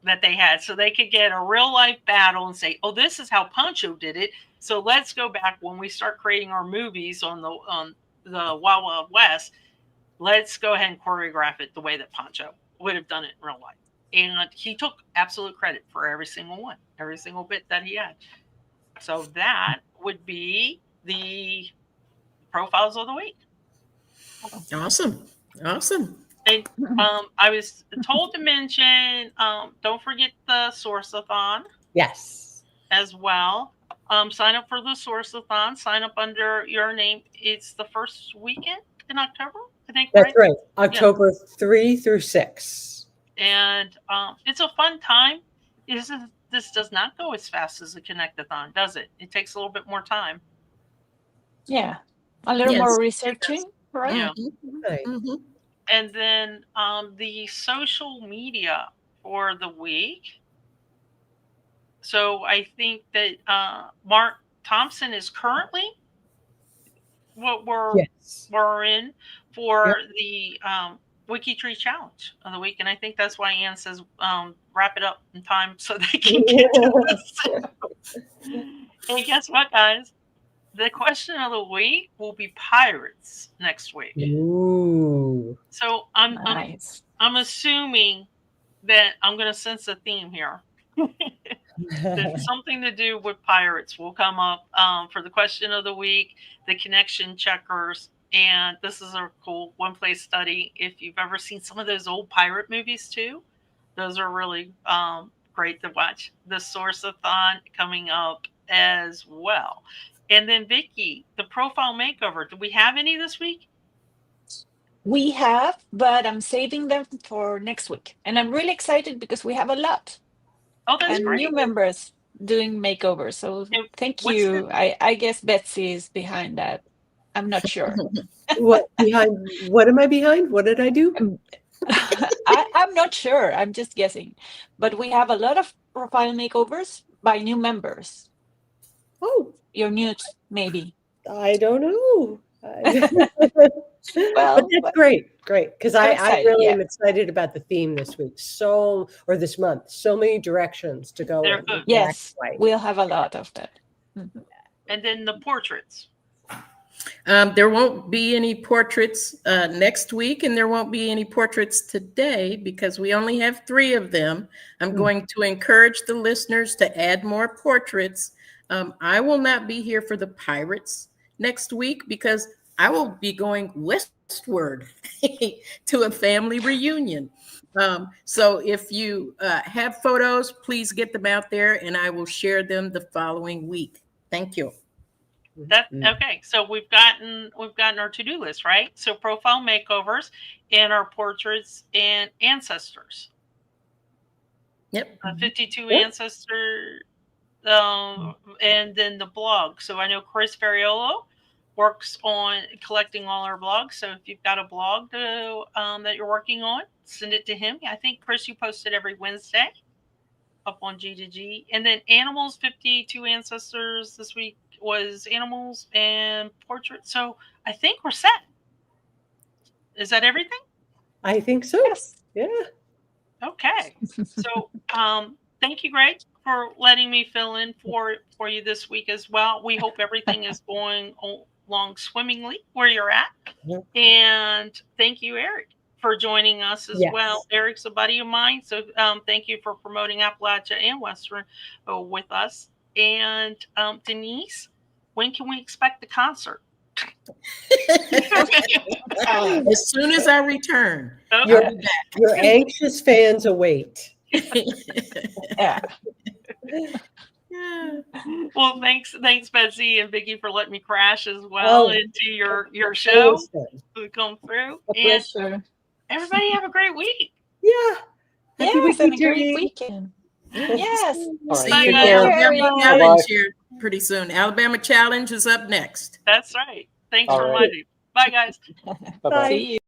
that they had. So they could get a real life battle and say, oh, this is how Pancho did it. So let's go back when we start creating our movies on the Wild Wild West. Let's go ahead and choreograph it the way that Pancho would have done it in real life. And he took absolute credit for every single one, every single bit that he had. So that would be the profiles of the week. Awesome. And I was told to mention, don't forget the Source-a-thon Yes. as well. Sign up for the Source-a-thon. Sign up under your name. It's the first weekend in October, I think. That's right. October 3 through 6. And it's a fun time. This does not go as fast as the Connect-a-thon, does it? It takes a little bit more time. Yeah, a little more researching, right? Yeah. Right. Mm-hmm. And then the social media for the week. So I think that Mark Thompson is currently what we're in for the WikiTree challenge of the week. And I think that's why Ann says wrap it up in time so they can get to this. And guess what, guys? The question of the week will be pirates next week. Ooh. So Nice. I'm assuming that I'm going to sense a theme here. That something to do with pirates will come up for the question of the week, the connection checkers, and this is a cool one-place study. If you've ever seen some of those old pirate movies too, those are really great to watch. The Source-a-thon coming up as well. And then Vicki, the profile makeover. Do we have any this week? We have, but I'm saving them for next week. And I'm really excited because we have a lot. Oh, that's And great. new members doing makeovers. So And thank what's you. I guess Betsy is behind that. I'm not sure. What am I behind? What did I do? I'm not sure. I'm just guessing. But we have a lot of profile makeovers by new members. Oh, You're new, maybe. I don't know. Well, but that's great, because I excited, really yeah. am excited about the theme this week. Or this month. So many directions to go They're in. good. yes, Right. we'll have a lot of that. Mhm. And then the portraits. There won't be any portraits next week, and there won't be any portraits today because we only have 3 of them. I'm going to encourage the listeners to add more portraits. I will not be here for the pirates next week because I will be going westward to a family reunion. So if you have photos, please get them out there, and I will share them the following week. Thank you. That okay. So we've gotten our to-do list, right? So profile makeovers and our portraits and ancestors. Yep. 52 Yep. ancestor, and then the blog. So I know Chris Ferriolo works on collecting all our blogs. So if you've got a blog that you're working on, send it to him. I think Chris, you post it every Wednesday up on G2G. And then animals, 52 ancestors this week was animals and portraits. So I think we're set. Is that everything? I think so. Yes. Yeah. Okay. So thank you, Greg, for letting me fill in for you this week as well. We hope everything is going along swimmingly where you're at. Yep. And thank you, Eric, for joining us as Yes. well. Eric's a buddy of mine, so thank you for promoting Appalachia and Western with us. And Denise, when can we expect the concert? As soon as I return. Your anxious fans await. Yeah. Well, thanks, Betsy and Vicki, for letting me crash as well into your show to come through. A pleasure. Everybody have a great week. Yeah. Yes, and a great weekend. Yes. See Bye, you guys. Alabama Challenge here pretty soon. Alabama Challenge is up next. That's right. Thanks All for right. reminding me. Bye, guys. Bye-bye. See you.